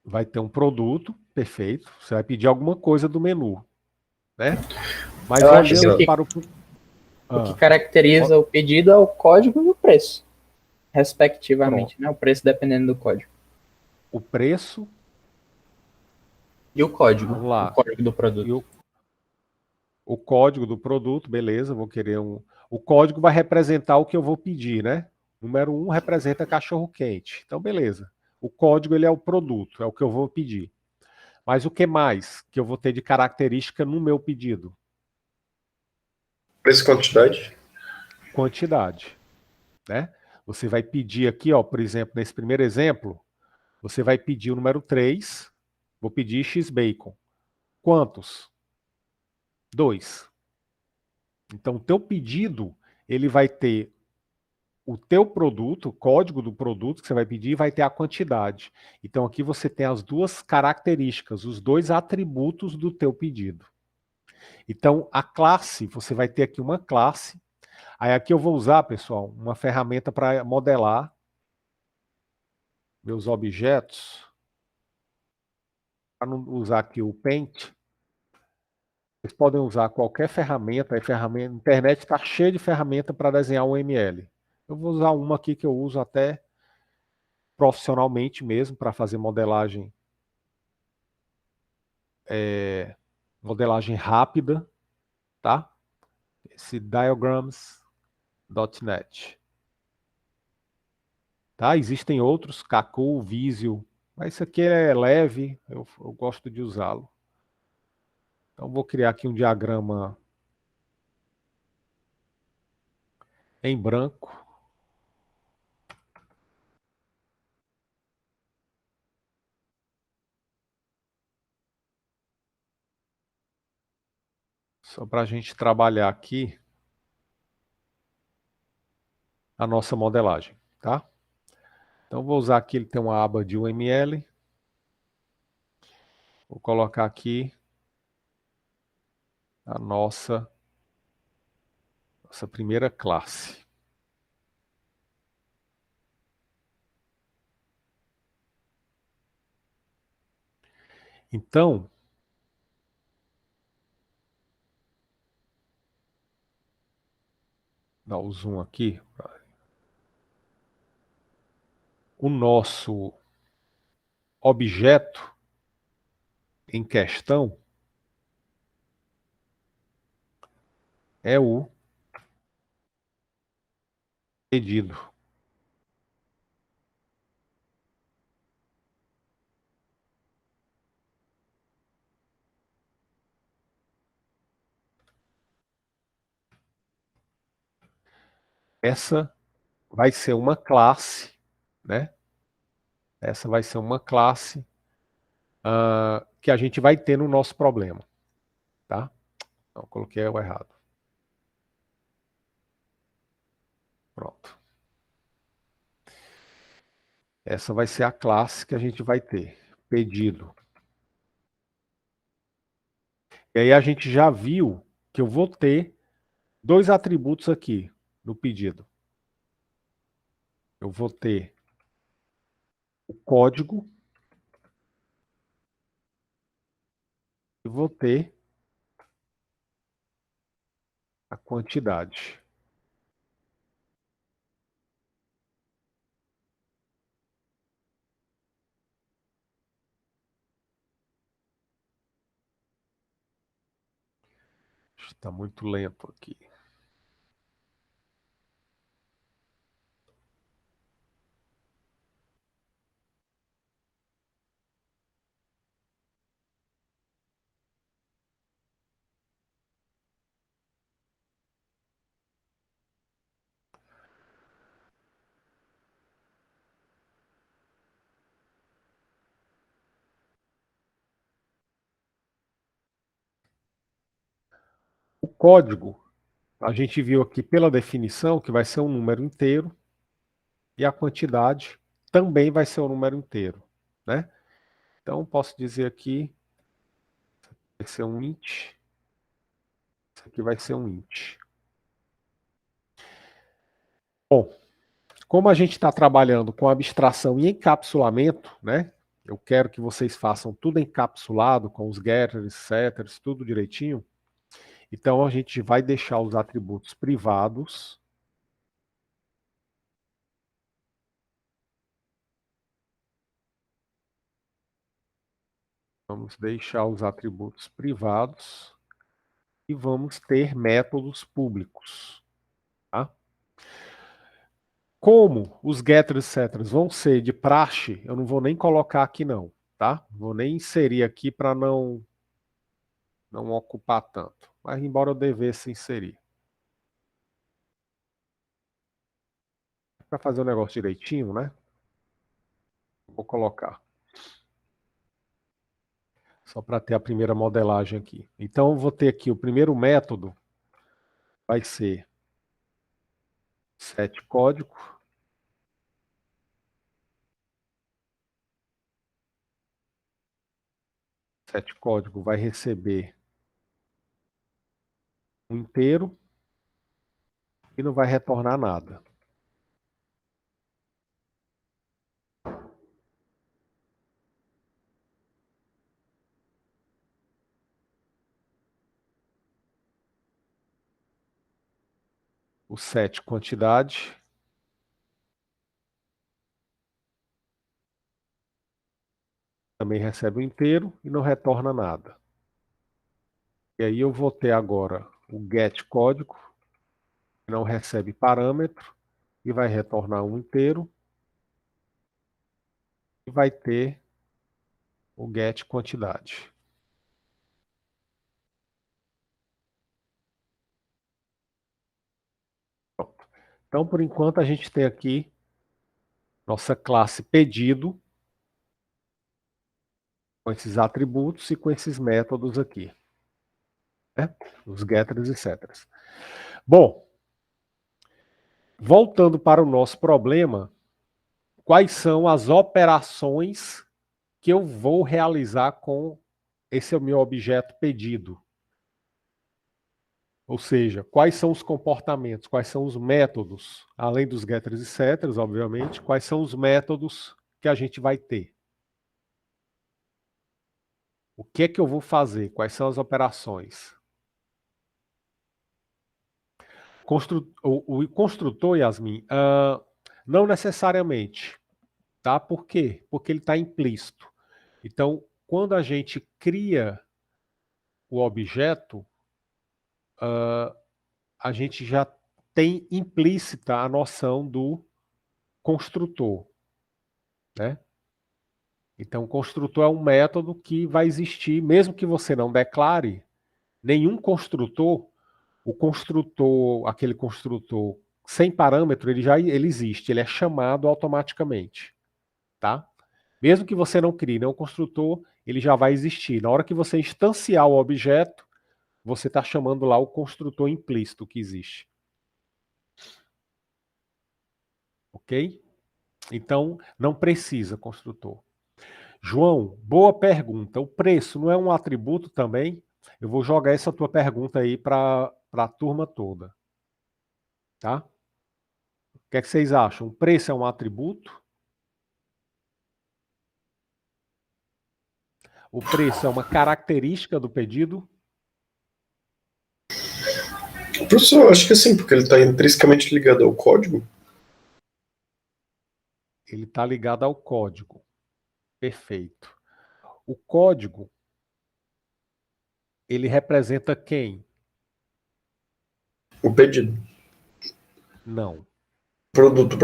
Vai ter um produto, perfeito. Você vai pedir alguma coisa do menu, né? Mas Eu acho que olhando para o... o que caracteriza o pedido é o código e o preço, respectivamente, Pronto. né? O preço dependendo do código. O preço, E o código? vamos lá. O código do E produto. o código do produto, beleza, vou querer um... O código vai representar o que eu vou pedir, né? Número 1 representa cachorro quente. Então, beleza. O código, ele é o produto, é o que eu vou pedir. Mas o que mais que eu vou ter de característica no meu pedido? Preço e quantidade? Quantidade, né? Você vai pedir aqui, ó, por exemplo, nesse primeiro exemplo, você vai pedir o número 3, vou pedir X-bacon. Quantos? 2. Então, o teu pedido, ele vai ter o teu produto, o código do produto que você vai pedir, vai ter a quantidade. Então, aqui você tem as duas características, os dois atributos do teu pedido. Então, a classe, você vai ter aqui uma classe. Aí aqui eu vou usar, pessoal, uma ferramenta para modelar meus objetos. Para não usar aqui o Paint, vocês podem usar qualquer ferramenta. A internet está cheia de ferramenta para desenhar um ML. Eu vou usar uma aqui que eu uso até profissionalmente mesmo para fazer modelagem, modelagem rápida, tá? Esse diagrams.net. Tá? Existem outros, Kaku, Visio, mas isso aqui é leve, eu gosto de usá-lo. Então vou criar aqui um diagrama em branco. Só para a gente trabalhar aqui a nossa modelagem, tá? Então, vou usar aqui, ele tem uma aba de UML. Vou colocar aqui a nossa primeira classe. Então, dá o zoom aqui. O nosso objeto em questão é o pedido. Essa vai ser uma classe, né? Essa vai ser uma classe que a gente vai ter no nosso problema, tá? Não, coloquei o errado. Pronto. Essa vai ser a classe que a gente vai ter. Pedido. E aí a gente já viu que eu vou ter dois atributos aqui no pedido. Eu vou ter o código e vou ter a quantidade. Está muito lento aqui. O código, a gente viu aqui pela definição que vai ser um número inteiro e a quantidade também vai ser um número inteiro, né? Então, posso dizer aqui, vai ser um int, isso aqui vai ser um int. Bom, como a gente está trabalhando com abstração e encapsulamento, né? Eu quero que vocês façam tudo encapsulado, com os getters, setters, tudo direitinho. Então, a gente vai deixar os atributos privados. Vamos deixar os atributos privados e vamos ter métodos públicos. Tá? Como os getters e setters vão ser de praxe, eu não vou nem colocar aqui não, tá? Vou nem inserir aqui para não ocupar tanto. Mas embora eu devesse inserir. Para fazer o negócio direitinho, né? Vou colocar. Só para ter a primeira modelagem aqui. Então, eu vou ter aqui o primeiro método, vai ser set código. Set código vai receber um inteiro e não vai retornar nada. O set quantidade também recebe o inteiro e não retorna nada. E aí eu vou ter agora o get código, que não recebe parâmetro, e vai retornar um inteiro, e vai ter o get quantidade. Pronto. Então, por enquanto, a gente tem aqui nossa classe pedido, com esses atributos e com esses métodos aqui. Né? Os getters e setters. Bom, voltando para o nosso problema, quais são as operações que eu vou realizar com esse meu objeto pedido. Ou seja, quais são os comportamentos, quais são os métodos, além dos getters e setters, obviamente, quais são os métodos que a gente vai ter. O que é que eu vou fazer? Quais são as operações? O construtor, Yasmin, não necessariamente. Tá? Por quê? Porque ele está implícito. Então, quando a gente cria o objeto, a gente já tem implícita a noção do construtor, né? Então, o construtor é um método que vai existir, mesmo que você não declare, nenhum construtor, o construtor, aquele construtor sem parâmetro, ele existe, ele é chamado automaticamente, tá? Mesmo que você não crie nenhum construtor, ele já vai existir. Na hora que você instanciar o objeto, você está chamando lá o construtor implícito que existe. Ok? Então, não precisa construtor. João, boa pergunta. O preço não é um atributo também? Eu vou jogar essa tua pergunta aí para a turma toda. Tá? O que é que vocês acham? O preço é um atributo? O preço é uma característica do pedido? Professor, eu acho que sim, porque ele está intrinsecamente ligado ao código. Ele está ligado ao código. Perfeito. O código, ele representa quem? O pedido. Não. Produto.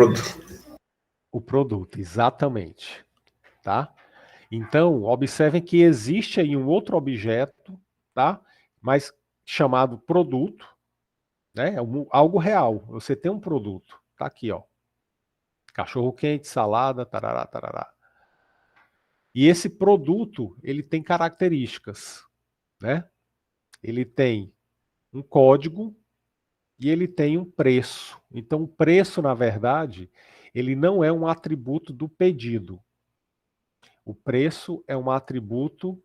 O produto, exatamente. Tá? Então, observem que existe aí um outro objeto, tá? Mas chamado produto, né? Algo real. Você tem um produto. Tá aqui, ó. Cachorro quente, salada, tarará, tarará. E esse produto, ele tem características, né? Ele tem um código e ele tem um preço. Então, o preço, na verdade, ele não é um atributo do pedido. O preço é um atributo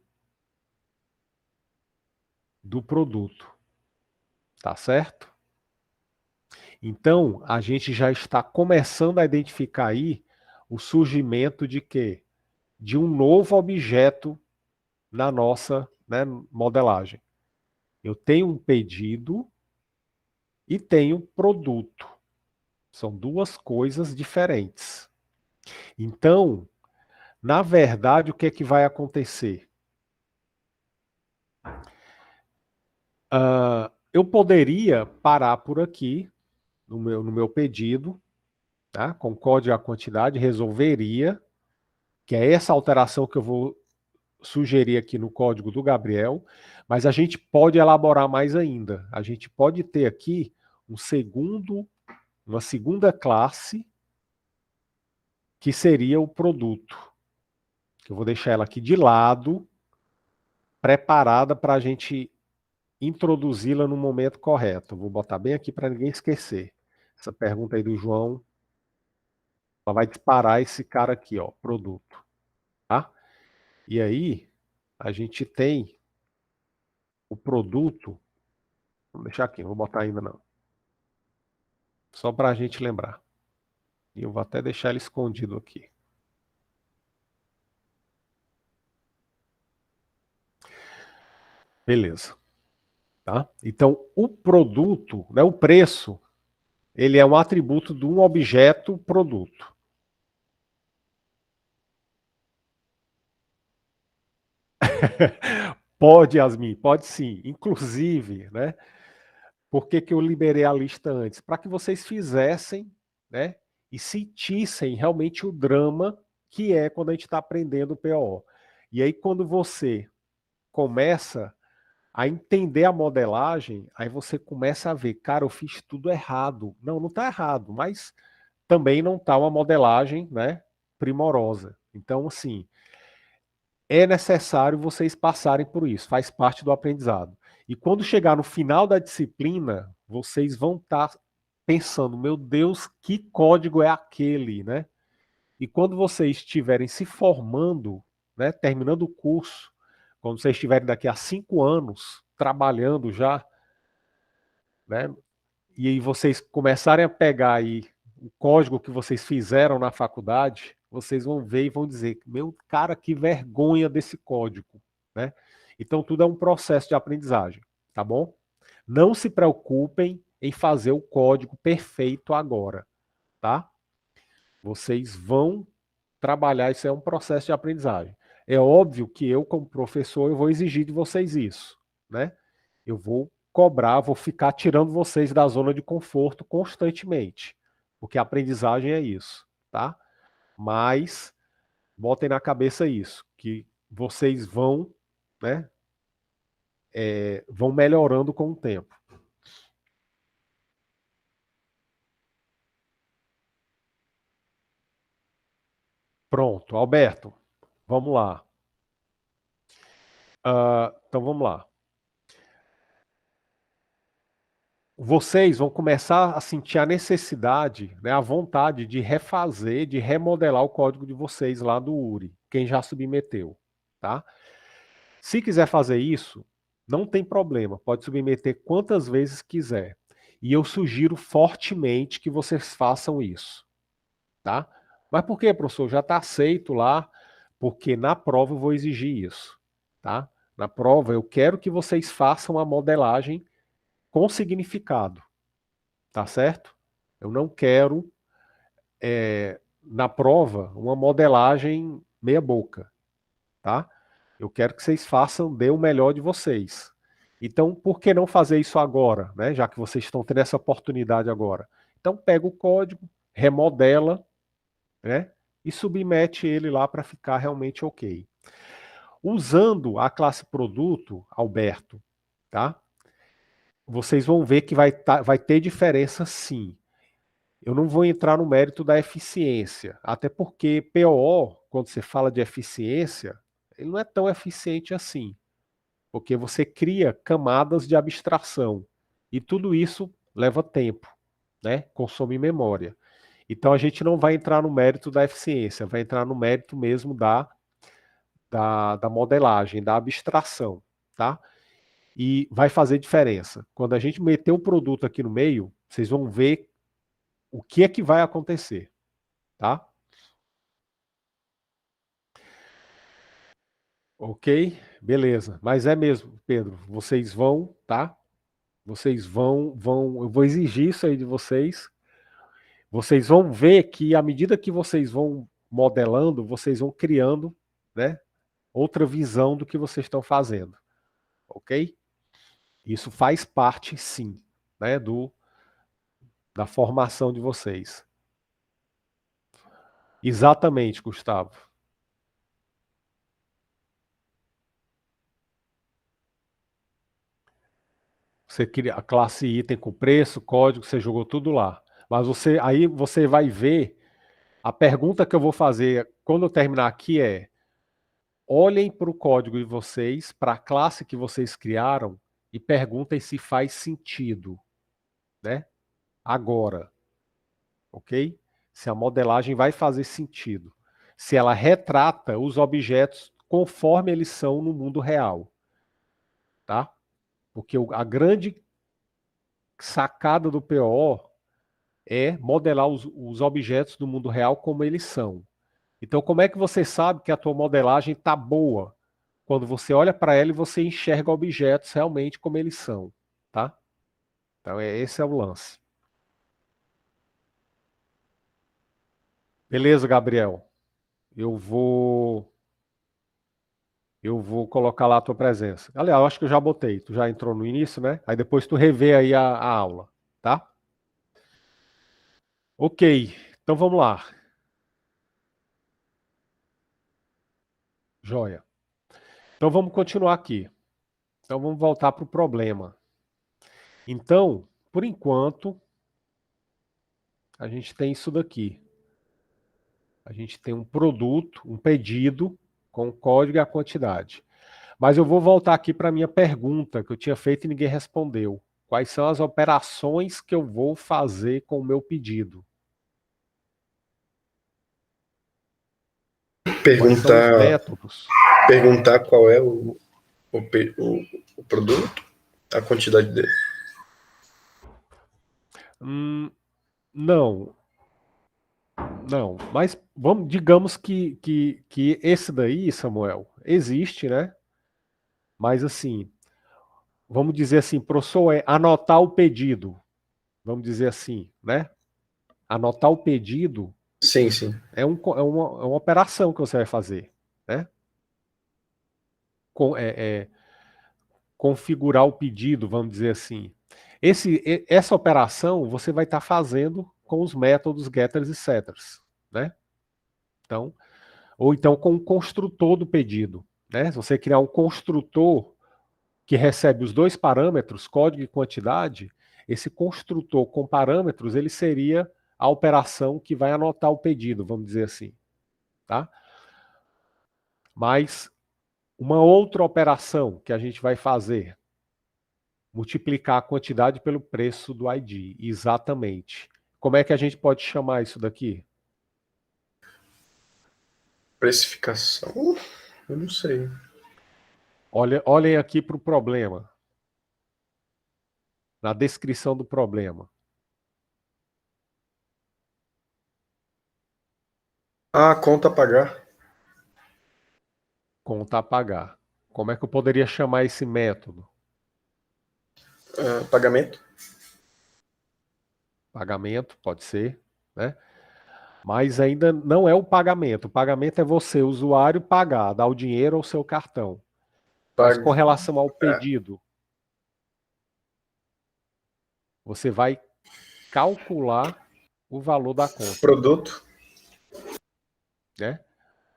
do produto. Tá certo? Então, a gente já está começando a identificar aí o surgimento de quê? De um novo objeto na nossa, né, modelagem. Eu tenho um pedido e tenho produto. São duas coisas diferentes. Então, na verdade, o que é que vai acontecer? Eu poderia parar por aqui, no meu pedido, tá? Com código e a quantidade, resolveria, que é essa alteração que eu vou sugerir aqui no código do Gabriel, mas a gente pode elaborar mais ainda. A gente pode ter aqui uma segunda classe, que seria o produto. Eu vou deixar ela aqui de lado, preparada para a gente introduzi-la no momento correto. Vou botar bem aqui para ninguém esquecer. Essa pergunta aí do João, ela vai disparar esse cara aqui, ó, produto. Tá? E aí, a gente tem o produto. Vou deixar aqui, não vou botar ainda não. Só para a gente lembrar. E eu vou até deixar ele escondido aqui. Beleza. Tá? Então, o produto, né, o preço, ele é um atributo de um objeto produto. Pode, Yasmin, pode sim. Inclusive, né? Por que eu liberei a lista antes? Para que vocês fizessem, né? E sentissem realmente o drama que é quando a gente está aprendendo o PO. E aí, quando você começa a entender a modelagem, aí você começa a ver, cara, eu fiz tudo errado. Não, não está errado, mas também não está uma modelagem, né, primorosa. Então, assim, é necessário vocês passarem por isso, faz parte do aprendizado. E quando chegar no final da disciplina, vocês vão estar pensando, meu Deus, que código é aquele, né? E quando vocês estiverem se formando, né, terminando o curso, quando vocês estiverem daqui a 5 anos trabalhando já, né, e aí vocês começarem a pegar aí o código que vocês fizeram na faculdade, vocês vão ver e vão dizer, meu cara, que vergonha desse código, né? Então tudo é um processo de aprendizagem, tá bom? Não se preocupem em fazer o código perfeito agora, tá? Vocês vão trabalhar, isso é um processo de aprendizagem. É óbvio que eu, como professor, eu vou exigir de vocês isso, né? Eu vou cobrar, vou ficar tirando vocês da zona de conforto constantemente, porque a aprendizagem é isso, tá? Mas botem na cabeça isso, que vocês vão, né, vão melhorando com o tempo. Pronto, Alberto, vamos lá. Então vamos lá. Vocês vão começar a sentir a necessidade, né, a vontade de refazer, de remodelar o código de vocês lá do URI, quem já submeteu, tá? Se quiser fazer isso, não tem problema, pode submeter quantas vezes quiser. E eu sugiro fortemente que vocês façam isso, tá? Mas por quê, professor? Já está aceito lá, porque na prova eu vou exigir isso, tá? Na prova eu quero que vocês façam a modelagem com significado. Tá certo? Eu não quero, na prova, uma modelagem meia boca, tá? Eu quero que vocês façam, dê o melhor de vocês. Então, por que não fazer isso agora, né? Já que vocês estão tendo essa oportunidade agora. Então, pega o código, remodela, né? E submete ele lá para ficar realmente ok. Usando a classe produto, Alberto, tá? Vocês vão ver que vai ter diferença sim. Eu não vou entrar no mérito da eficiência, até porque POO, quando você fala de eficiência, ele não é tão eficiente assim, porque você cria camadas de abstração e tudo isso leva tempo, né? Consome memória. Então a gente não vai entrar no mérito da eficiência, vai entrar no mérito mesmo da modelagem, da abstração, tá? E vai fazer diferença. Quando a gente meter o produto aqui no meio, vocês vão ver o que é que vai acontecer, tá? Ok? Beleza. Mas é mesmo, Pedro. Vocês vão, tá? Vocês vão. Eu vou exigir isso aí de vocês. Vocês vão ver que à medida que vocês vão modelando, vocês vão criando, né? Outra visão do que vocês estão fazendo. Ok? Isso faz parte, sim, né? Da formação de vocês. Exatamente, Gustavo. Você cria a classe item com preço, código, você jogou tudo lá. Mas aí você vai ver, a pergunta que eu vou fazer quando eu terminar aqui é: olhem para o código de vocês, para a classe que vocês criaram e perguntem se faz sentido, né? Agora, ok? Se a modelagem vai fazer sentido. Se ela retrata os objetos conforme eles são no mundo real, tá? Porque a grande sacada do PO é modelar os objetos do mundo real como eles são. Então, como é que você sabe que a tua modelagem está boa? Quando você olha para ela e você enxerga objetos realmente como eles são, tá? Então, esse é o lance. Beleza, Gabriel? Eu vou colocar lá a tua presença. Aliás, eu acho que eu já botei. Tu já entrou no início, né? Aí depois tu revê aí a aula, tá? Ok, então vamos lá. Joia. Então vamos continuar aqui. Então vamos voltar para o problema. Então, por enquanto, a gente tem isso daqui. A gente tem um produto, um pedido com o código e a quantidade. Mas eu vou voltar aqui para a minha pergunta que eu tinha feito e ninguém respondeu. Quais são as operações que eu vou fazer com o meu pedido? Quais são os métodos? Perguntar qual é o produto, a quantidade dele. Não, mas digamos que esse daí, Samuel, existe, né? Mas assim, vamos dizer assim, professor, é anotar o pedido. Vamos dizer assim, né? Anotar o pedido Sim. é uma operação que você vai fazer, né? Configurar o pedido, vamos dizer assim. Essa operação você vai estar fazendo com os métodos getters e setters, né? Então, ou então com o construtor do pedido, né? Se você criar um construtor que recebe os dois parâmetros, código e quantidade, esse construtor com parâmetros, ele seria a operação que vai anotar o pedido, vamos dizer assim, tá? Mas uma outra operação que a gente vai fazer, multiplicar a quantidade pelo preço do ID, exatamente. Como é que a gente pode chamar isso daqui? Precificação? Eu não sei. Olhem aqui para o problema. Na descrição do problema. Conta a pagar. Conta a pagar. Como é que eu poderia chamar esse método? Pagamento. Pagamento, pode ser, né? Mas ainda não é o pagamento. O pagamento é você, usuário, pagar, dar o dinheiro ao seu cartão. Mas com relação ao pedido, você vai calcular o valor da conta. Produto. Né?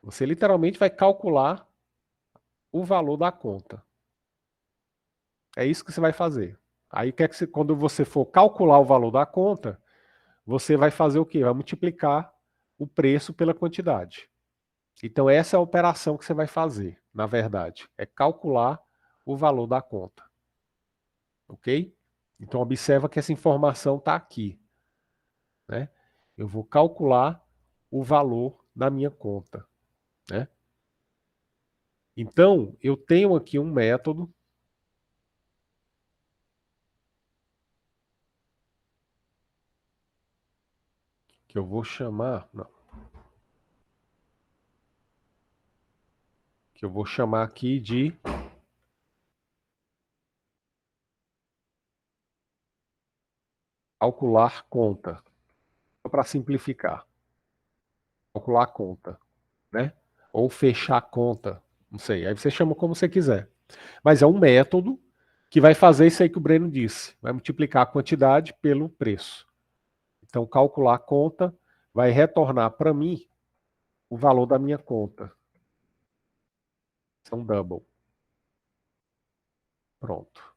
Você literalmente vai calcular o valor da conta. É isso que você vai fazer. Aí quando você for calcular o valor da conta, você vai fazer o quê? Vai multiplicar o preço pela quantidade. Então essa é a operação que você vai fazer, na verdade. É calcular o valor da conta. Ok? Então observa que essa informação está aqui. Né? Eu vou calcular o valor da minha conta. Né? Então, eu tenho aqui um método que eu vou chamar... Não. Que eu vou chamar aqui de calcular conta. Só para simplificar. Calcular conta. Né? Ou fechar conta. Não sei. Aí você chama como você quiser. Mas é um método que vai fazer isso aí que o Breno disse. Vai multiplicar a quantidade pelo preço. Então, calcular a conta vai retornar para mim o valor da minha conta. São double. Pronto.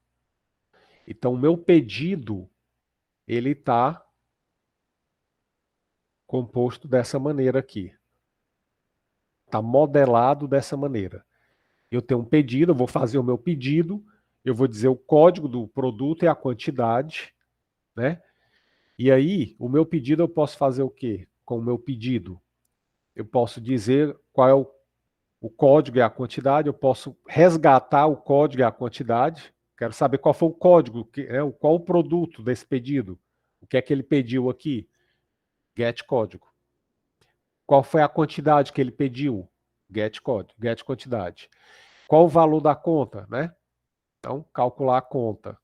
Então, o meu pedido, ele está composto dessa maneira aqui. Está modelado dessa maneira. Eu tenho um pedido, eu vou fazer o meu pedido, eu vou dizer o código do produto e a quantidade, né? E aí, o meu pedido eu posso fazer o quê? Com o meu pedido, eu posso dizer qual é o código e a quantidade, eu posso resgatar o código e a quantidade, quero saber qual foi o código, qual o produto desse pedido, o que é que ele pediu aqui, get código. Qual foi a quantidade que ele pediu, get código, get quantidade. Qual o valor da conta, né? Então, calcular a conta.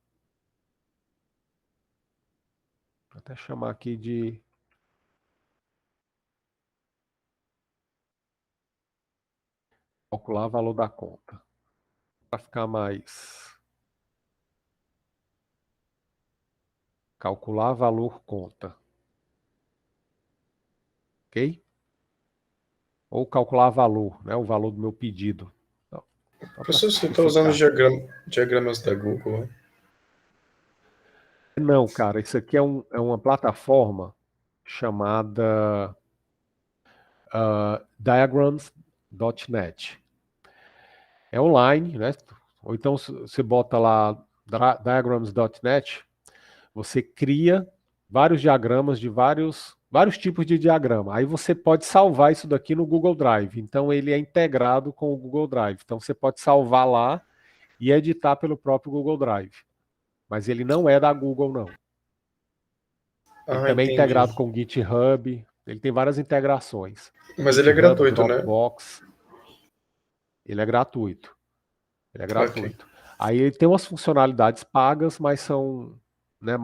Vou até chamar aqui de... calcular o valor da conta. Para ficar mais... calcular valor conta. Ok? Ou calcular valor, né? O valor do meu pedido. Então, Professor, você está usando os diagramas da Google, né? Não, cara, isso aqui é uma plataforma chamada diagrams.net. É online, né? Ou então você bota lá diagrams.net, você cria vários diagramas de vários Vários tipos de diagrama. Aí você pode salvar isso daqui no Google Drive. Então ele é integrado com o Google Drive. Então você pode salvar lá e editar pelo próprio Google Drive. Mas ele não é da Google, não. Ele Ah, também é entendi. integrado com o GitHub. Ele tem várias integrações. Mas ele é GitHub, gratuito, né? Dropbox. Ele é gratuito. Ele é Ok. gratuito. Aí ele tem umas funcionalidades pagas, mas são, né,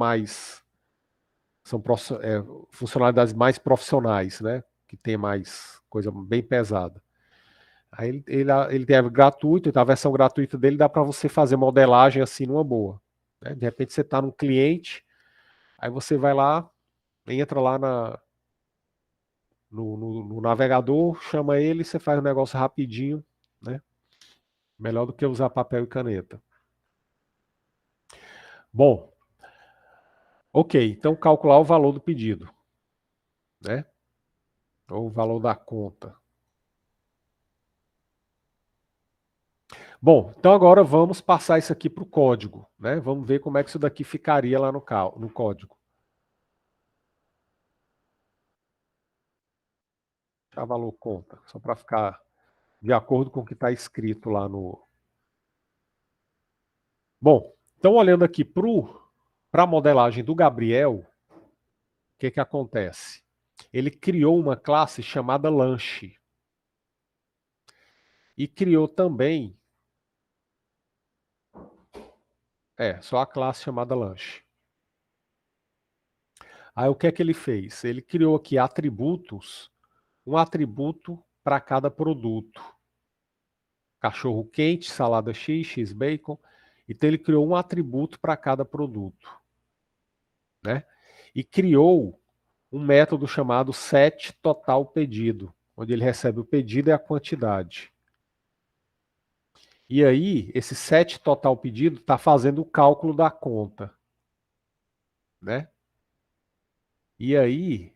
funcionalidades mais profissionais, né? Que tem mais coisa bem pesada. Aí ele tem a gratuito, então a versão gratuita dele dá para você fazer modelagem assim numa boa. Né? De repente você está num cliente, aí você vai lá, entra lá no navegador, chama ele, você faz o negócio rapidinho, né? Melhor do que usar papel e caneta. Bom, ok, então calcular o valor do pedido, né? Ou o valor da conta. Bom, então agora vamos passar isso aqui para o código, né? Vamos ver como é que isso daqui ficaria lá no código. Deixar valor conta, só para ficar de acordo com o que está escrito lá no... Bom, então olhando aqui para a modelagem do Gabriel, o que acontece? Ele criou uma classe chamada lanche. E criou também... só a classe chamada lanche. Aí o que ele fez? Ele criou aqui atributos, um atributo para cada produto. Cachorro quente, salada X, X bacon. Então ele criou um atributo para cada produto, né? E criou um método chamado setTotalPedido, onde ele recebe o pedido e a quantidade. E aí, esse setTotalPedido está fazendo o cálculo da conta, né? E aí,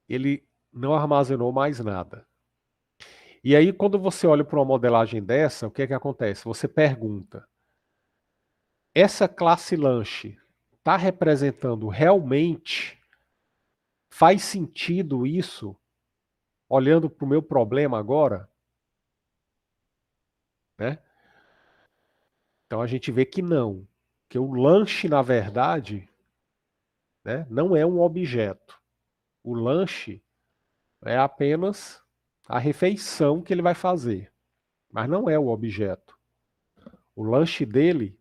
ele não armazenou mais nada. E aí, quando você olha para uma modelagem dessa, o que acontece? Você pergunta, essa classe lanche está representando realmente, faz sentido isso, olhando para o meu problema agora? Né? Então a gente vê que não, que o lanche, na verdade, né, não é um objeto. O lanche é apenas a refeição que ele vai fazer, mas não é o objeto. O lanche dele,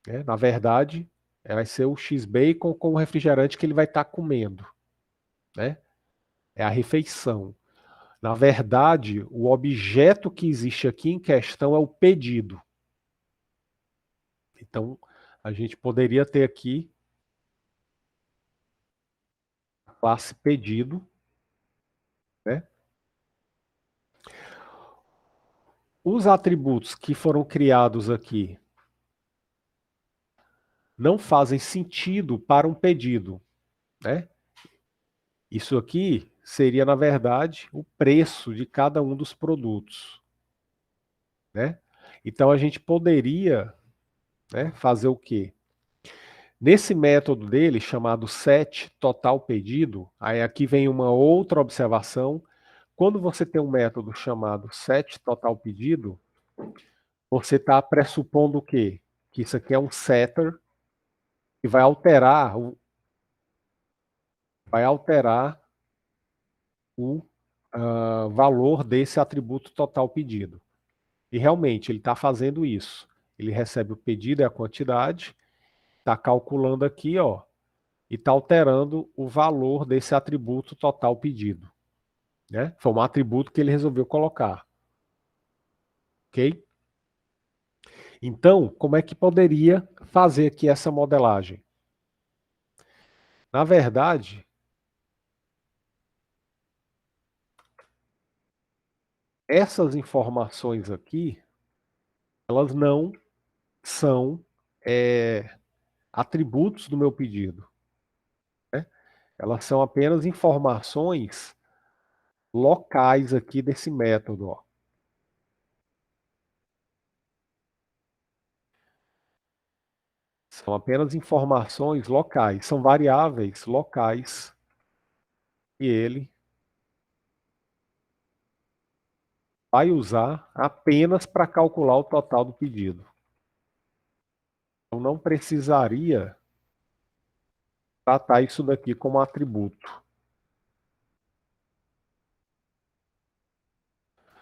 né, na verdade, vai ser o X-Bacon com o refrigerante que ele vai estar comendo. Né? É a refeição. Na verdade, o objeto que existe aqui em questão é o pedido. Então, a gente poderia ter aqui a classe pedido, né? Os atributos que foram criados aqui não fazem sentido para um pedido, né? Isso aqui seria, na verdade, o preço de cada um dos produtos, né? Então, a gente poderia, né, fazer o quê? Nesse método dele, chamado setTotalPedido, aí aqui vem uma outra observação. Quando você tem um método chamado setTotalPedido, você está pressupondo o quê? Que isso aqui é um setter que vai alterar o valor desse atributo total pedido. E realmente ele está fazendo isso. Ele recebe o pedido e a quantidade, está calculando aqui, ó, e está alterando o valor desse atributo total pedido. Né? Foi um atributo que ele resolveu colocar. Ok? Então, como é que poderia fazer aqui essa modelagem? Na verdade, essas informações aqui, elas não são atributos do meu pedido. Né? Elas são apenas informações locais aqui desse método. Ó. São apenas informações locais, são variáveis locais que ele vai usar apenas para calcular o total do pedido. Então não precisaria tratar isso daqui como atributo.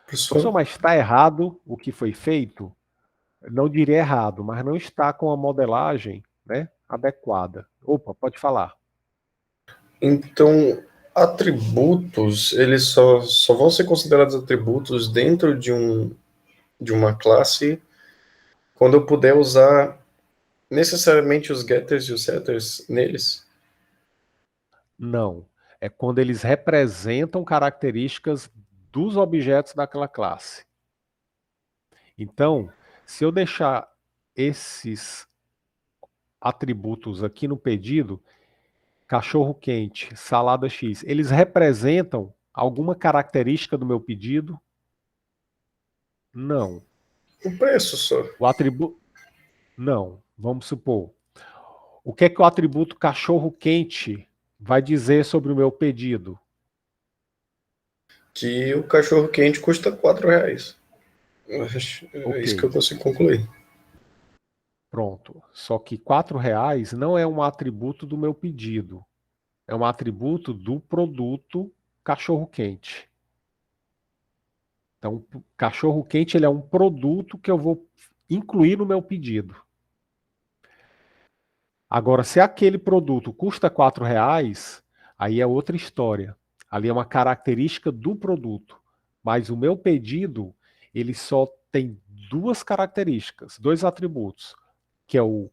Professor, mas está errado o que foi feito? Não diria errado, mas não está com a modelagem, né, adequada. Opa, pode falar. Então, atributos, eles só vão ser considerados atributos dentro de uma classe quando eu puder usar necessariamente os getters e os setters neles? Não. É quando eles representam características dos objetos daquela classe. Então, se eu deixar esses atributos aqui no pedido, cachorro quente, salada X, eles representam alguma característica do meu pedido? Não. O preço só. O atributo. Não. Vamos supor. O que é que o atributo cachorro quente vai dizer sobre o meu pedido? Que o cachorro quente custa R$4. É isso que eu consigo concluir. Pronto. Só que R$4 não é um atributo do meu pedido. É um atributo do produto cachorro quente. Então, cachorro quente ele é um produto que eu vou incluir no meu pedido. Agora, se aquele produto custa R$4, aí é outra história. Ali é uma característica do produto. Mas o meu pedido, ele só tem duas características, dois atributos, que é o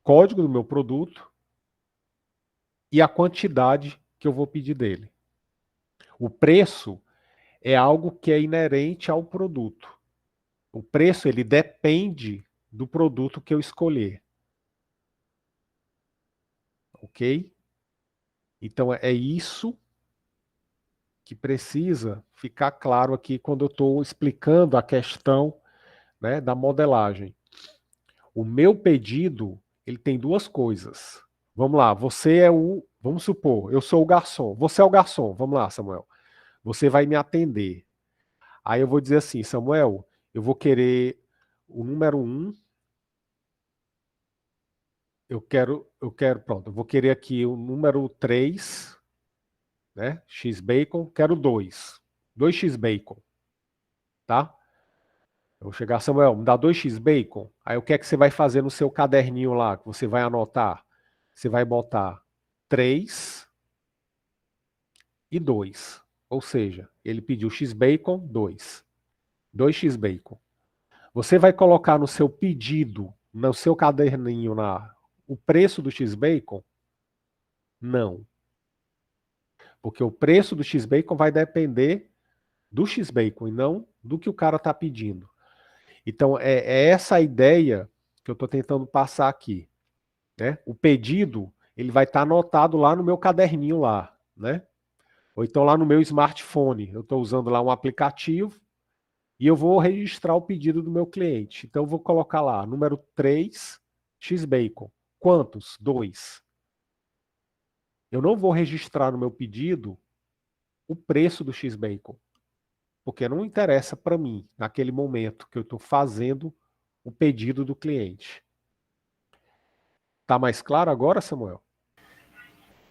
código do meu produto e a quantidade que eu vou pedir dele. O preço é algo que é inerente ao produto. O preço ele depende do produto que eu escolher. Ok? Então é isso que precisa ficar claro aqui quando eu estou explicando a questão, né, da modelagem. O meu pedido ele tem duas coisas. Vamos lá, vamos supor, eu sou o garçom. Você é o garçom. Vamos lá, Samuel. Você vai me atender. Aí eu vou dizer assim, Samuel, eu vou querer o número 1. Pronto, eu vou querer aqui o número 3, né? X-Bacon, quero 2. 2 X-Bacon, tá? Eu vou chegar, Samuel, me dá 2 X-Bacon. Aí o que é que você vai fazer no seu caderninho lá, que você vai anotar? Você vai botar 3 e 2. Ou seja, ele pediu X-Bacon, 2. 2 X-Bacon. Você vai colocar no seu pedido, no seu caderninho lá, o preço do X-Bacon? Não. Porque o preço do X-Bacon vai depender do X-Bacon e não do que o cara está pedindo. Então, é essa a ideia que eu estou tentando passar aqui. Né? O pedido ele vai estar anotado lá no meu caderninho lá. Né? Ou então lá no meu smartphone. Eu estou usando lá um aplicativo e eu vou registrar o pedido do meu cliente. Então, eu vou colocar lá, número 3, X-Bacon. Quantos? 2. Eu não vou registrar no meu pedido o preço do X-Bacon, porque não interessa para mim, naquele momento que eu estou fazendo o pedido do cliente. Tá mais claro agora, Samuel?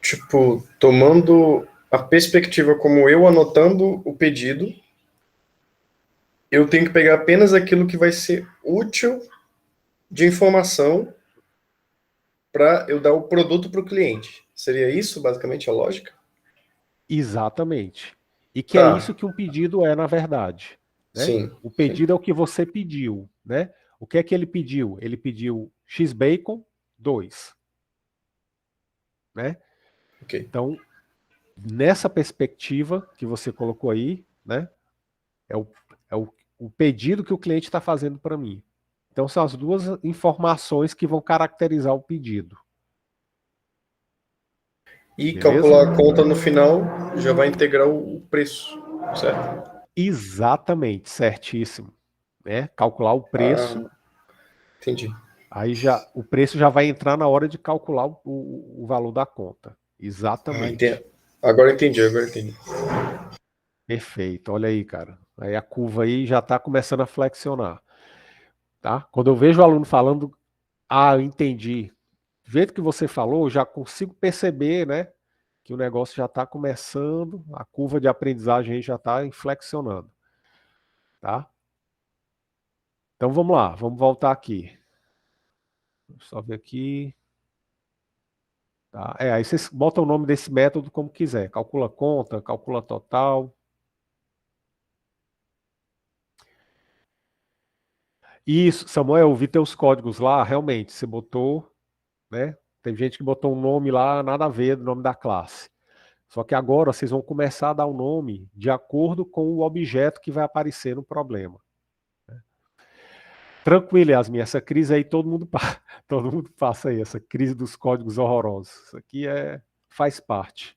Tipo, tomando a perspectiva como eu anotando o pedido, eu tenho que pegar apenas aquilo que vai ser útil de informação para eu dar o produto para o cliente. Seria isso, basicamente, a lógica? Exatamente. E que é isso que um pedido é, na verdade. Né? Sim. O pedido é o que você pediu. Né? O que é que ele pediu? Ele pediu X-Bacon 2. Né? Okay. Então, nessa perspectiva que você colocou aí, né? É o pedido que o cliente está fazendo para mim. Então, são as duas informações que vão caracterizar o pedido. E beleza? calcular a conta no final já vai integrar o preço, certo? Exatamente, certíssimo. Né? Calcular o preço. Entendi. Aí já o preço já vai entrar na hora de calcular o valor da conta. Exatamente. Agora entendi. Perfeito. Olha aí, cara. Aí a curva aí já está começando a flexionar, tá? Quando eu vejo o aluno falando, eu entendi. Do jeito que você falou, eu já consigo perceber, né, que o negócio já está começando, a curva de aprendizagem aí já está inflexionando, tá? Então vamos lá, vamos voltar aqui. Deixa eu só ver aqui. Tá? Aí vocês botam o nome desse método como quiser. Calcula conta, calcula total. Isso, Samuel, eu vi teus códigos lá, realmente, você botou, né? Tem gente que botou um nome lá, nada a ver, do nome da classe. Só que agora vocês vão começar a dar o nome de acordo com o objeto que vai aparecer no problema. Tranquilo, Yasmin, essa crise aí todo mundo, todo mundo passa aí, essa crise dos códigos horrorosos. Isso aqui faz parte.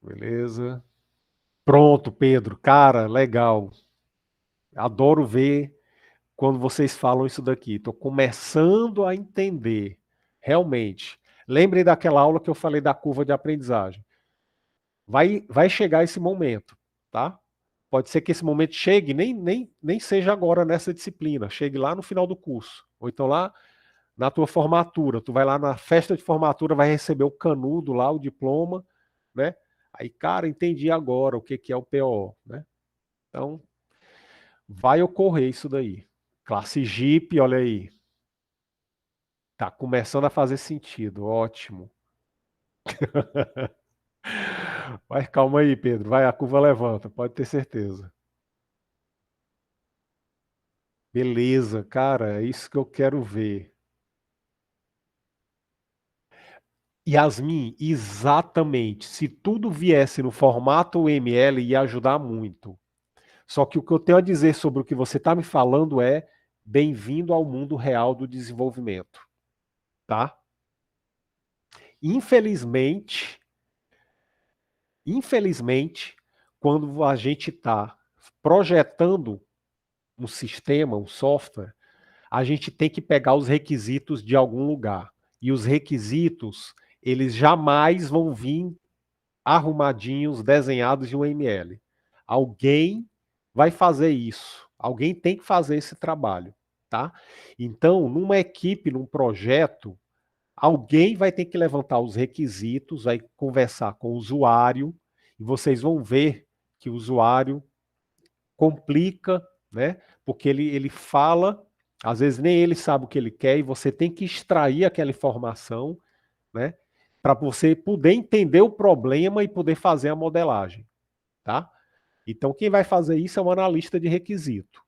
Beleza. Pronto, Pedro. Cara, legal. Adoro ver quando vocês falam isso daqui. Estou começando a entender. Realmente. Lembrem daquela aula que eu falei da curva de aprendizagem. Vai chegar esse momento, tá? Pode ser que esse momento chegue, nem seja agora nessa disciplina, chegue lá no final do curso. Ou então lá na tua formatura. Tu vai lá na festa de formatura, vai receber o canudo lá, o diploma, né? Aí, cara, entendi agora o que é o PO, né? Então, vai ocorrer isso daí. Classe Jeep, olha aí. Tá começando a fazer sentido, ótimo. Vai, calma aí, Pedro. Vai, a curva levanta, pode ter certeza. Beleza, cara, é isso que eu quero ver. Yasmin, exatamente. Se tudo viesse no formato UML, ia ajudar muito. Só que o que eu tenho a dizer sobre o que você está me falando é bem-vindo ao mundo real do desenvolvimento, tá? Infelizmente, quando a gente está projetando um sistema, um software, a gente tem que pegar os requisitos de algum lugar. E os requisitos, eles jamais vão vir arrumadinhos, desenhados em UML. Alguém vai fazer isso. Alguém tem que fazer esse trabalho, tá? Então, numa equipe, num projeto, alguém vai ter que levantar os requisitos, vai conversar com o usuário, e vocês vão ver que o usuário complica, né? Porque ele fala, às vezes nem ele sabe o que ele quer, e você tem que extrair aquela informação, né? Para você poder entender o problema e poder fazer a modelagem, tá? Então, quem vai fazer isso é um analista de requisito,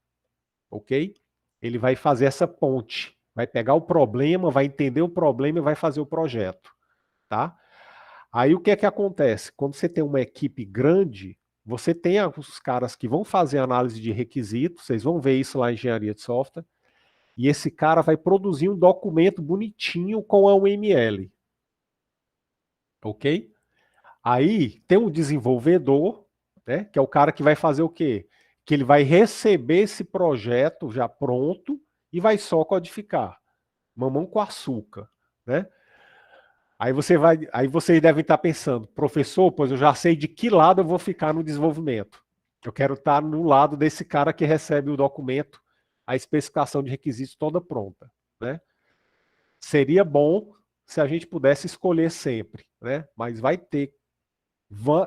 ok? Ele vai fazer essa ponte, vai pegar o problema, vai entender o problema e vai fazer o projeto, tá? Aí o que é que acontece? Quando você tem uma equipe grande, você tem os caras que vão fazer análise de requisitos, vocês vão ver isso lá em engenharia de software, e esse cara vai produzir um documento bonitinho com a UML, ok? Aí tem um desenvolvedor, né, que é o cara que vai fazer o quê? Que ele vai receber esse projeto já pronto e vai só codificar. Mamão com açúcar, né? Aí vocês devem estar pensando, professor, pois eu já sei de que lado eu vou ficar no desenvolvimento. Eu quero estar no lado desse cara que recebe o documento, a especificação de requisitos toda pronta, né? Seria bom se a gente pudesse escolher sempre, né? Mas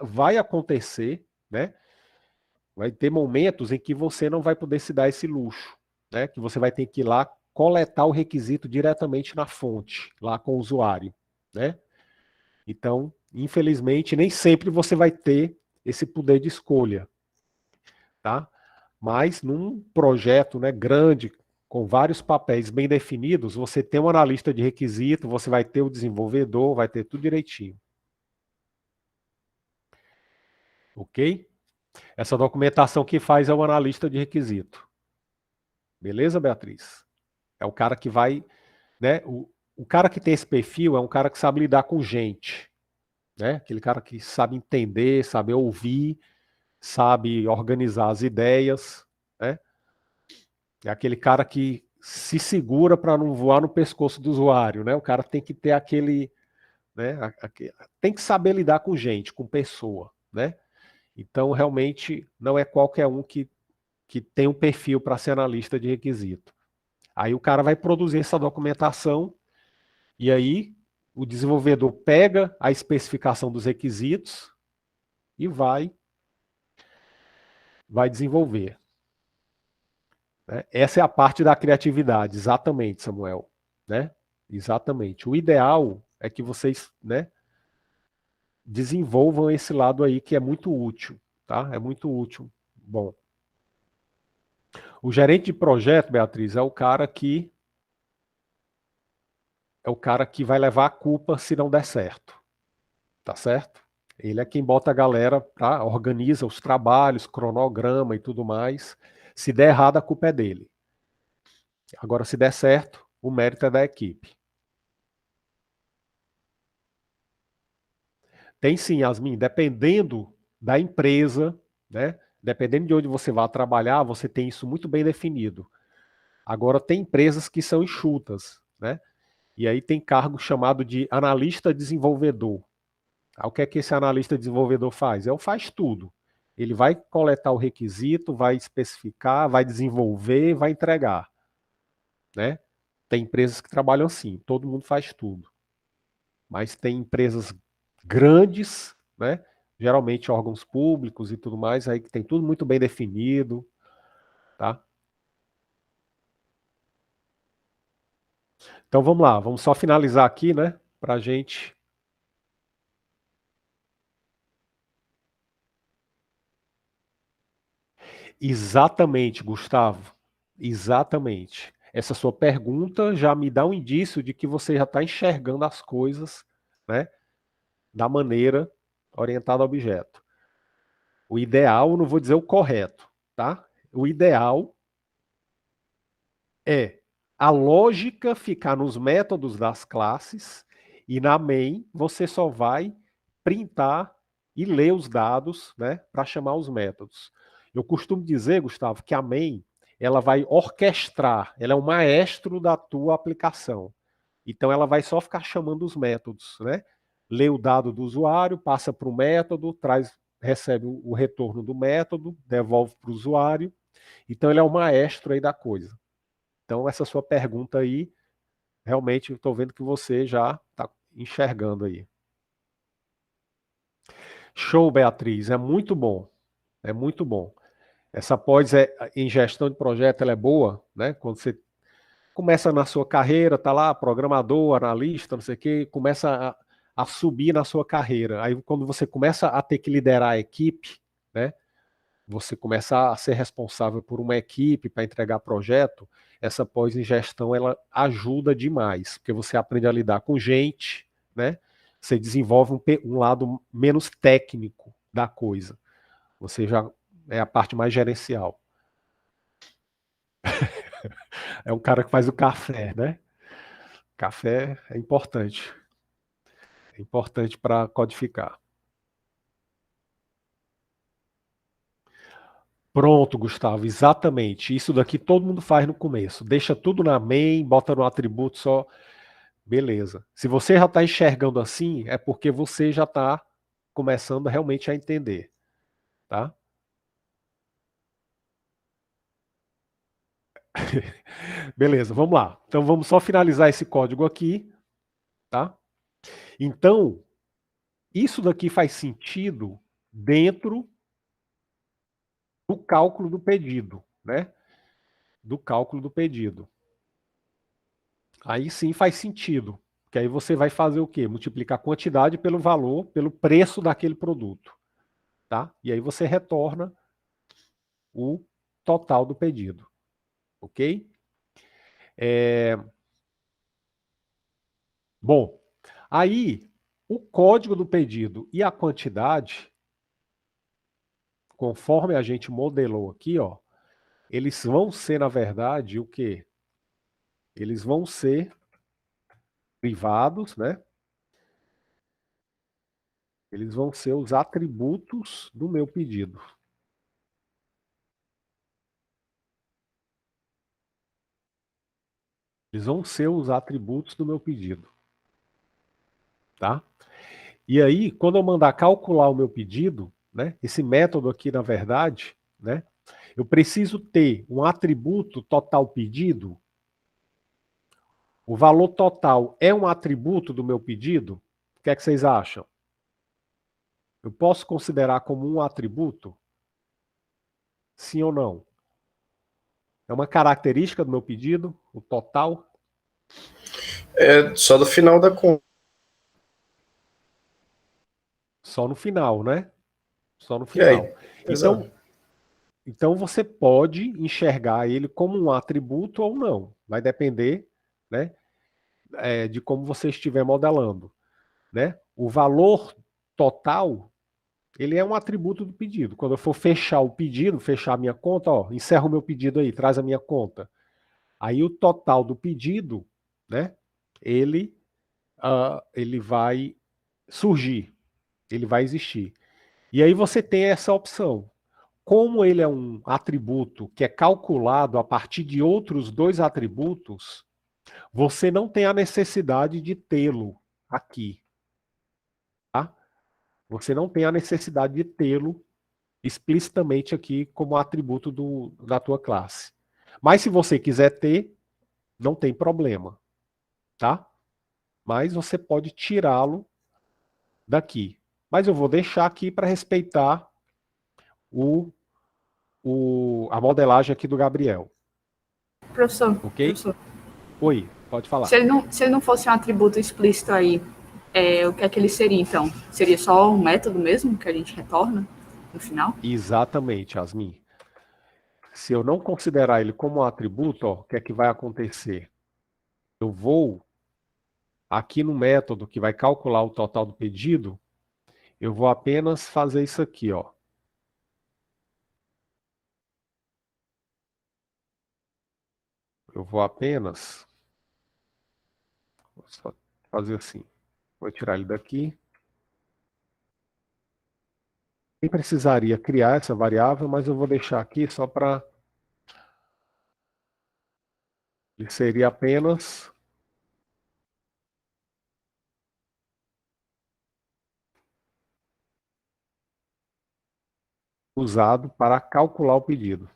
vai acontecer, né? Vai ter momentos em que você não vai poder se dar esse luxo, né? Que você vai ter que ir lá coletar o requisito diretamente na fonte, lá com o usuário, né? Então, infelizmente, nem sempre você vai ter esse poder de escolha, tá? Mas num projeto, né, grande, com vários papéis bem definidos, você tem um analista de requisito, você vai ter o desenvolvedor, vai ter tudo direitinho. Ok? Essa documentação que faz é o analista de requisito. Beleza, Beatriz? É o cara que vai, né? O cara que tem esse perfil é um cara que sabe lidar com gente, né? Aquele cara que sabe entender, sabe ouvir, sabe organizar as ideias, né? É aquele cara que se segura para não voar no pescoço do usuário, né? O cara tem que ter aquele, né? Tem que saber lidar com gente, com pessoa, né? Então, realmente, não é qualquer um que tem um perfil para ser analista de requisito. Aí o cara vai produzir essa documentação e aí o desenvolvedor pega a especificação dos requisitos e vai desenvolver. Né? Essa é a parte da criatividade, exatamente, Samuel. Né? Exatamente. O ideal é que vocês, né, desenvolvam esse lado aí que é muito útil. Tá? É muito útil. Bom. O gerente de projeto, Beatriz, é o cara que vai levar a culpa se não der certo. Tá certo? Ele é quem bota a galera, tá? Organiza os trabalhos, cronograma e tudo mais. Se der errado, a culpa é dele. Agora, se der certo, o mérito é da equipe. Tem sim, Yasmin, dependendo da empresa, né? Dependendo de onde você vai trabalhar, você tem isso muito bem definido. Agora, tem empresas que são enxutas, né? E aí tem cargo chamado de analista desenvolvedor. O que é que esse analista desenvolvedor faz? Faz tudo. Ele vai coletar o requisito, vai especificar, vai desenvolver, vai entregar. Né? Tem empresas que trabalham assim, todo mundo faz tudo. Mas tem empresas grandes, né? Geralmente órgãos públicos e tudo mais, aí que tem tudo muito bem definido. Tá? Então vamos lá, vamos só finalizar aqui, né? Para a gente. Exatamente, Gustavo. Exatamente. Essa sua pergunta já me dá um indício de que você já está enxergando as coisas, né, da maneira orientada ao objeto. O ideal, não vou dizer o correto, tá? O ideal é a lógica ficar nos métodos das classes e na main você só vai printar e ler os dados, né, para chamar os métodos. Eu costumo dizer, Gustavo, que a main ela vai orquestrar, ela é o maestro da tua aplicação. Então ela vai só ficar chamando os métodos, né? Lê o dado do usuário, passa para o método, recebe o retorno do método, devolve para o usuário. Então ele é o maestro aí da coisa. Então essa sua pergunta aí, realmente estou vendo que você já está enxergando aí. Show, Beatriz, é muito bom. É muito bom. Essa pós em gestão de projeto ela é boa, né? Quando você começa na sua carreira, tá lá, programador, analista, não sei o quê, começa a subir na sua carreira. Aí quando você começa a ter que liderar a equipe, né? Você começa a ser responsável por uma equipe para entregar projeto, essa pós em gestão ela ajuda demais, porque você aprende a lidar com gente, né? Você desenvolve um lado menos técnico da coisa. Você já é a parte mais gerencial. É um cara que faz o café, né? Café é importante. É importante para codificar. Pronto, Gustavo, exatamente. Isso daqui todo mundo faz no começo. Deixa tudo na main, bota no atributo só. Beleza. Se você já está enxergando assim, é porque você já está começando realmente a entender. Tá? Beleza, vamos lá. Então vamos só finalizar esse código aqui. Tá? Então, isso daqui faz sentido dentro do cálculo do pedido, né? Do cálculo do pedido. Aí sim faz sentido, que aí você vai fazer o quê? Multiplicar a quantidade pelo valor, pelo preço daquele produto, tá? E aí você retorna o total do pedido, ok? Bom, aí o código do pedido e a quantidade, conforme a gente modelou aqui, ó, eles vão ser, na verdade, o quê? Eles vão ser privados, né? Eles vão ser os atributos do meu pedido. Eles vão ser os atributos do meu pedido. Tá? E aí, quando eu mandar calcular o meu pedido, né, esse método aqui, na verdade, né, eu preciso ter um atributo total pedido. O valor total é um atributo do meu pedido? O que é que vocês acham? Eu posso considerar como um atributo? Sim ou não? É uma característica do meu pedido, o total? É só do final da conta. Só no final, né? Só no E aí? final. Exato. Então você pode enxergar ele como um atributo ou não. Vai depender, né, de como você estiver modelando, né? O valor total, ele é um atributo do pedido. Quando eu for fechar o pedido, fechar a minha conta, ó, encerra o meu pedido aí, traz a minha conta. Aí o total do pedido, né, ele vai surgir, ele vai existir. E aí você tem essa opção. Como ele é um atributo que é calculado a partir de outros dois atributos, você não tem a necessidade de tê-lo aqui. Tá? Você não tem a necessidade de tê-lo explicitamente aqui como atributo da tua classe. Mas se você quiser ter, não tem problema. Tá? Mas você pode tirá-lo daqui. Mas eu vou deixar aqui para respeitar a modelagem aqui do Gabriel. Ok? Professor, Oi, pode falar. se ele não fosse um atributo explícito aí, o que é que ele seria, então? Seria só um método mesmo que a gente retorna no final? Exatamente, Yasmin. Se eu não considerar ele como um atributo, ó, o que é que vai acontecer? Eu vou, aqui no método que vai calcular o total do pedido, eu vou apenas fazer isso aqui, ó. Eu vou apenas só fazer assim. Vou tirar ele daqui. Nem precisaria criar essa variável, mas eu vou deixar aqui só para... Ele seria apenas usado para calcular o pedido.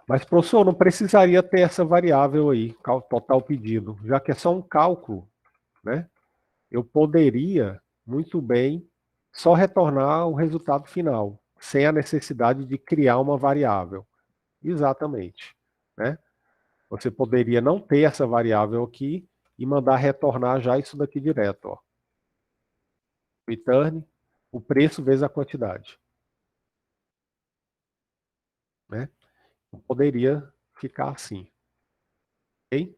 Mas, professor, não precisaria ter essa variável aí, total pedido, já que é só um cálculo, né? Eu poderia, muito bem, só retornar o resultado final, sem a necessidade de criar uma variável. Exatamente, né? Você poderia não ter essa variável aqui e mandar retornar já isso daqui direto, ó. Return, o preço vezes a quantidade. Né? Poderia ficar assim. Ok?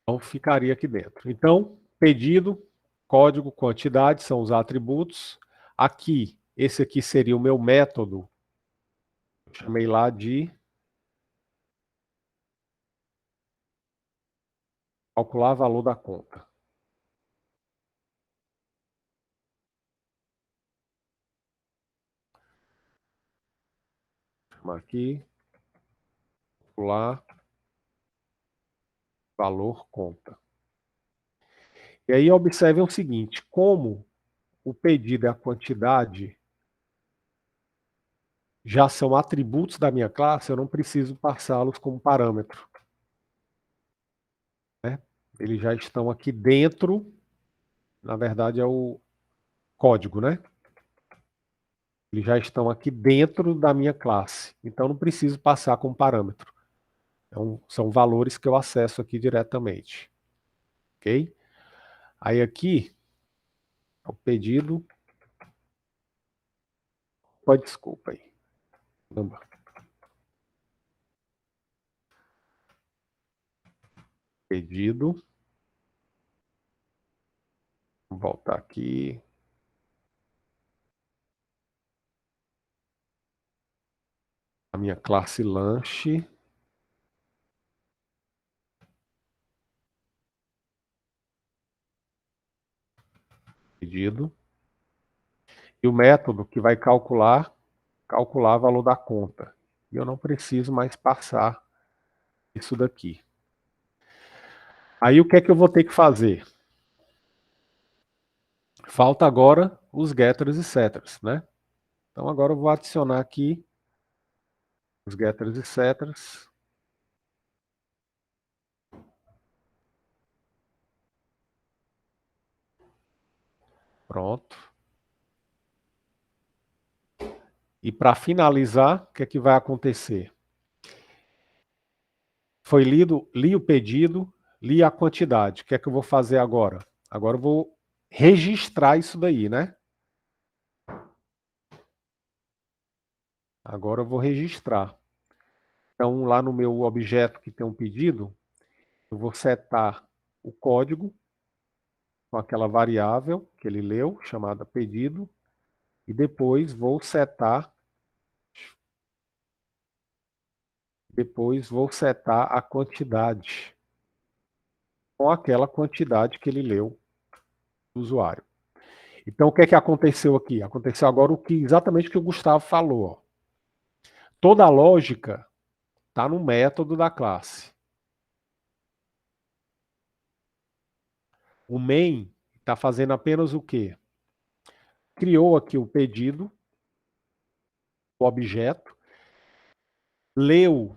Então, ficaria aqui dentro. Então, pedido, código, quantidade são os atributos. Aqui, esse aqui seria o meu método. Eu chamei lá de calcular valor da conta. Vou chamar aqui, calcular valor conta. E aí, observem o seguinte, como o pedido e a quantidade já são atributos da minha classe, eu não preciso passá-los como parâmetro. Né? Eles já estão aqui dentro, na verdade é o código, né? Eles já estão aqui dentro da minha classe, então não preciso passar como parâmetro. Então, são valores que eu acesso aqui diretamente. Ok? Aí aqui, o pedido... Desculpa aí. Pedido. Vou voltar aqui. A minha classe lanche. Pedido. E o método que vai calcular calcular o valor da conta. E eu não preciso mais passar isso daqui. Aí o que é que eu vou ter que fazer? Falta agora os getters e setters, né? Então agora eu vou adicionar aqui os getters e setters. Pronto. E para finalizar, o que é que vai acontecer? Foi li o pedido, li a quantidade. O que é que eu vou fazer agora? Agora eu vou registrar isso daí, né? Agora eu vou registrar. Então, lá no meu objeto que tem um pedido, eu vou setar o código com aquela variável que ele leu, chamada pedido, e depois vou setar a quantidade com aquela quantidade que ele leu do usuário. Então, o que é que aconteceu aqui? Aconteceu agora exatamente o que o Gustavo falou. Ó. Toda a lógica está no método da classe. O main está fazendo apenas o quê? Criou aqui o pedido, o objeto, leu,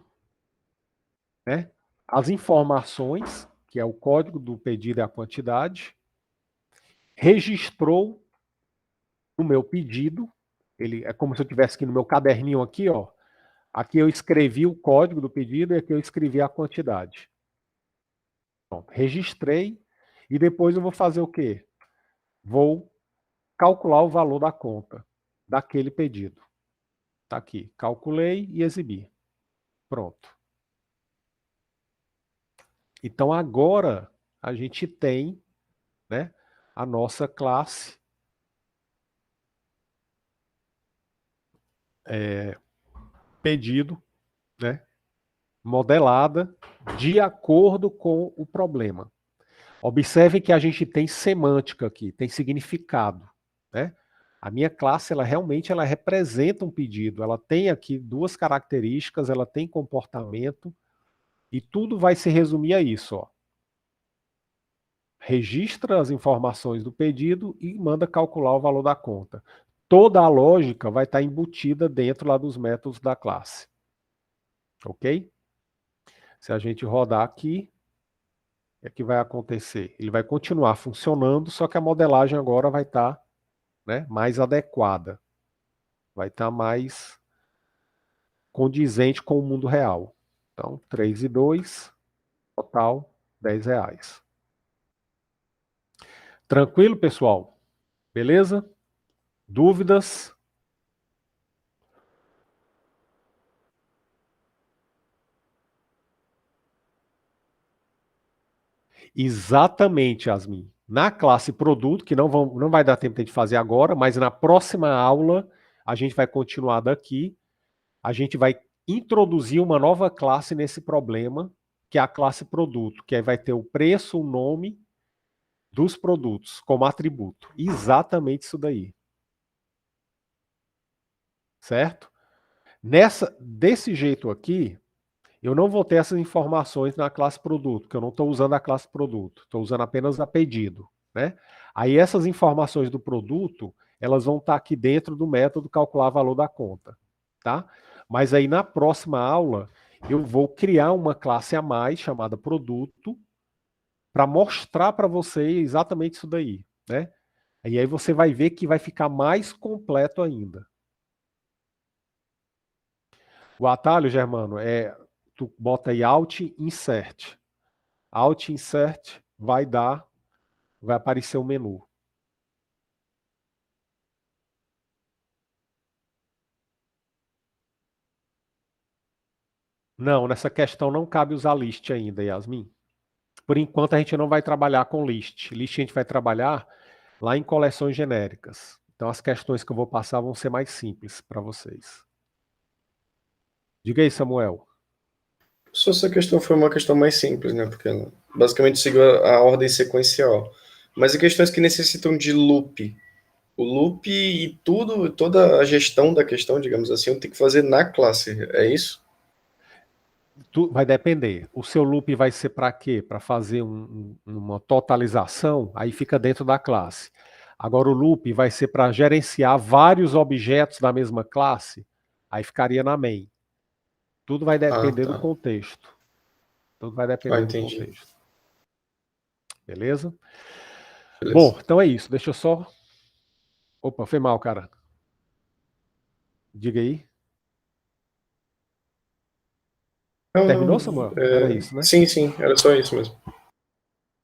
né, as informações, que é o código do pedido e a quantidade, registrou no meu pedido, ele é como se eu tivesse aqui no meu caderninho aqui, ó. Aqui eu escrevi o código do pedido e aqui eu escrevi a quantidade. Pronto, registrei e depois eu vou fazer o quê? Vou calcular o valor da conta daquele pedido. Tá aqui, calculei e exibi. Pronto. Então agora a gente tem, né, a nossa classe pedido, né, modelada de acordo com o problema. Observe que a gente tem semântica aqui, tem significado, né? A minha classe, ela realmente representa um pedido, ela tem aqui duas características, ela tem comportamento, e tudo vai se resumir a isso, ó. Registra as informações do pedido e manda calcular o valor da conta. Toda a lógica vai estar embutida dentro lá dos métodos da classe. Ok? Se a gente rodar aqui, o que vai acontecer? Ele vai continuar funcionando, só que a modelagem agora vai estar, né, mais adequada. Vai estar mais condizente com o mundo real. Então, 3 e 2, total R$10. Tranquilo, pessoal? Beleza? Dúvidas? Exatamente, Yasmin. Na classe produto, que não vai dar tempo de fazer agora, mas na próxima aula a gente vai continuar daqui. A gente vai introduzir uma nova classe nesse problema, que é a classe produto, que aí vai ter o preço, o nome dos produtos como atributo. Exatamente isso daí. Certo? Desse jeito aqui, eu não vou ter essas informações na classe produto, porque eu não estou usando a classe produto, estou usando apenas a pedido, né? Aí essas informações do produto, elas vão estar aqui dentro do método calcular valor da conta, tá? Mas aí na próxima aula, eu vou criar uma classe a mais chamada produto para mostrar para você exatamente isso daí, né? E aí você vai ver que vai ficar mais completo ainda. O atalho, Germano, tu bota aí Alt Insert. Alt Insert vai aparecer o menu. Não, nessa questão não cabe usar list ainda, Yasmin. Por enquanto a gente não vai trabalhar com list. List a gente vai trabalhar lá em coleções genéricas. Então as questões que eu vou passar vão ser mais simples para vocês. Diga aí, Samuel. Só essa questão foi uma questão mais simples, né? Porque ela basicamente seguiu a ordem sequencial. Mas em questões que necessitam de loop, O loop e tudo, toda a gestão da questão, digamos assim, eu tenho que fazer na classe, é isso? Vai depender. O seu loop vai ser para quê? Para fazer uma totalização, aí fica dentro da classe. Agora o loop vai ser para gerenciar vários objetos da mesma classe, aí ficaria na main. Tudo vai depender do Tá. contexto. Tudo vai depender do Entendi. contexto. Beleza? Beleza. Bom, então é isso. Deixa eu só... Opa, foi mal, cara. Diga aí. Não, Terminou, Samuel? Era isso, né? Sim, era só isso mesmo.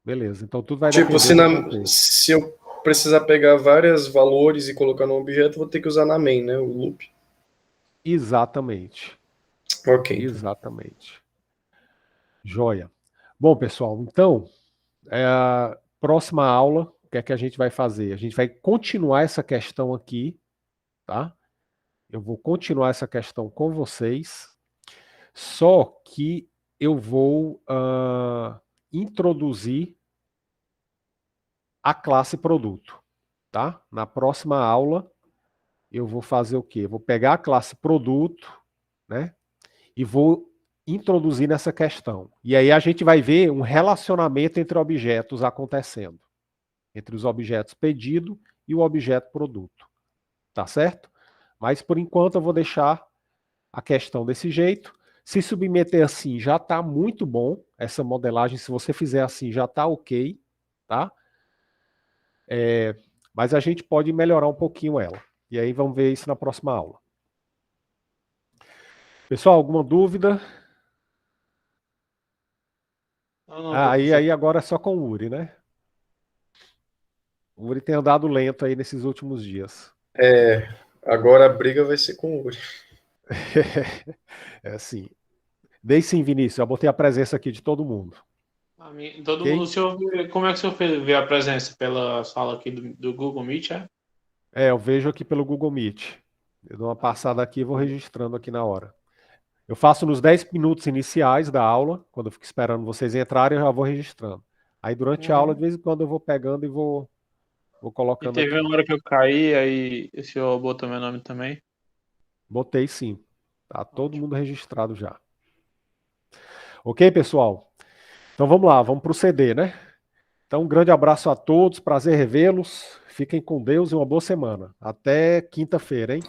Beleza, então tudo vai Tipo, depender do contexto. se eu precisar pegar vários valores e colocar no objeto, vou ter que usar na main, né? O loop. Exatamente. Ok. Exatamente. Joia. Bom, pessoal, então, próxima aula, o que é que a gente vai fazer? A gente vai continuar essa questão aqui, tá? Eu vou continuar essa questão com vocês, só que eu vou introduzir a classe produto, tá? Na próxima aula, eu vou fazer o quê? Eu vou pegar a classe produto, né? E vou introduzir nessa questão. E aí a gente vai ver um relacionamento entre objetos acontecendo. Entre os objetos pedido e o objeto produto. Tá certo? Mas por enquanto eu vou deixar a questão desse jeito. Se submeter assim já está muito bom. Essa modelagem, se você fizer assim, já está ok. Tá? Mas a gente pode melhorar um pouquinho ela. E aí vamos ver isso na próxima aula. Pessoal, alguma dúvida? Não, Aí agora é só com o Uri, né? O Uri tem andado lento aí nesses últimos dias. Agora a briga vai ser com o Uri. É assim. Dei sim, Vinícius. Eu botei a presença aqui de todo mundo. todo Ok? mundo, como é que o senhor vê a presença pela sala aqui do Google Meet, é? Eu vejo aqui pelo Google Meet. Eu dou uma passada aqui e vou registrando aqui na hora. Eu faço nos 10 minutos iniciais da aula, quando eu fico esperando vocês entrarem, eu já vou registrando. Aí durante a aula, de vez em quando, eu vou pegando e vou E colocando teve aqui. uma hora que eu caí, aí o senhor botou meu nome também. Botei sim. Tá todo mundo registrado já. Ok, pessoal? Então vamos lá, vamos proceder, né? Então um grande abraço a todos, prazer revê-los. Fiquem com Deus e uma boa semana. Até quinta-feira, hein?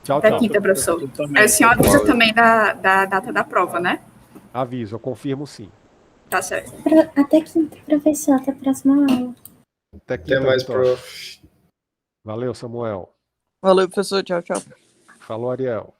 Tchau, Até tchau. quinta, professor. Eu também. Aí o senhor avisa também da data da prova, né? Aviso, eu confirmo sim. Tá certo. Até quinta, professor. Até a próxima aula. Até Até quinta, mais, Vitória. prof. Valeu, Samuel. Valeu, professor. Tchau, tchau. Falou, Ariel.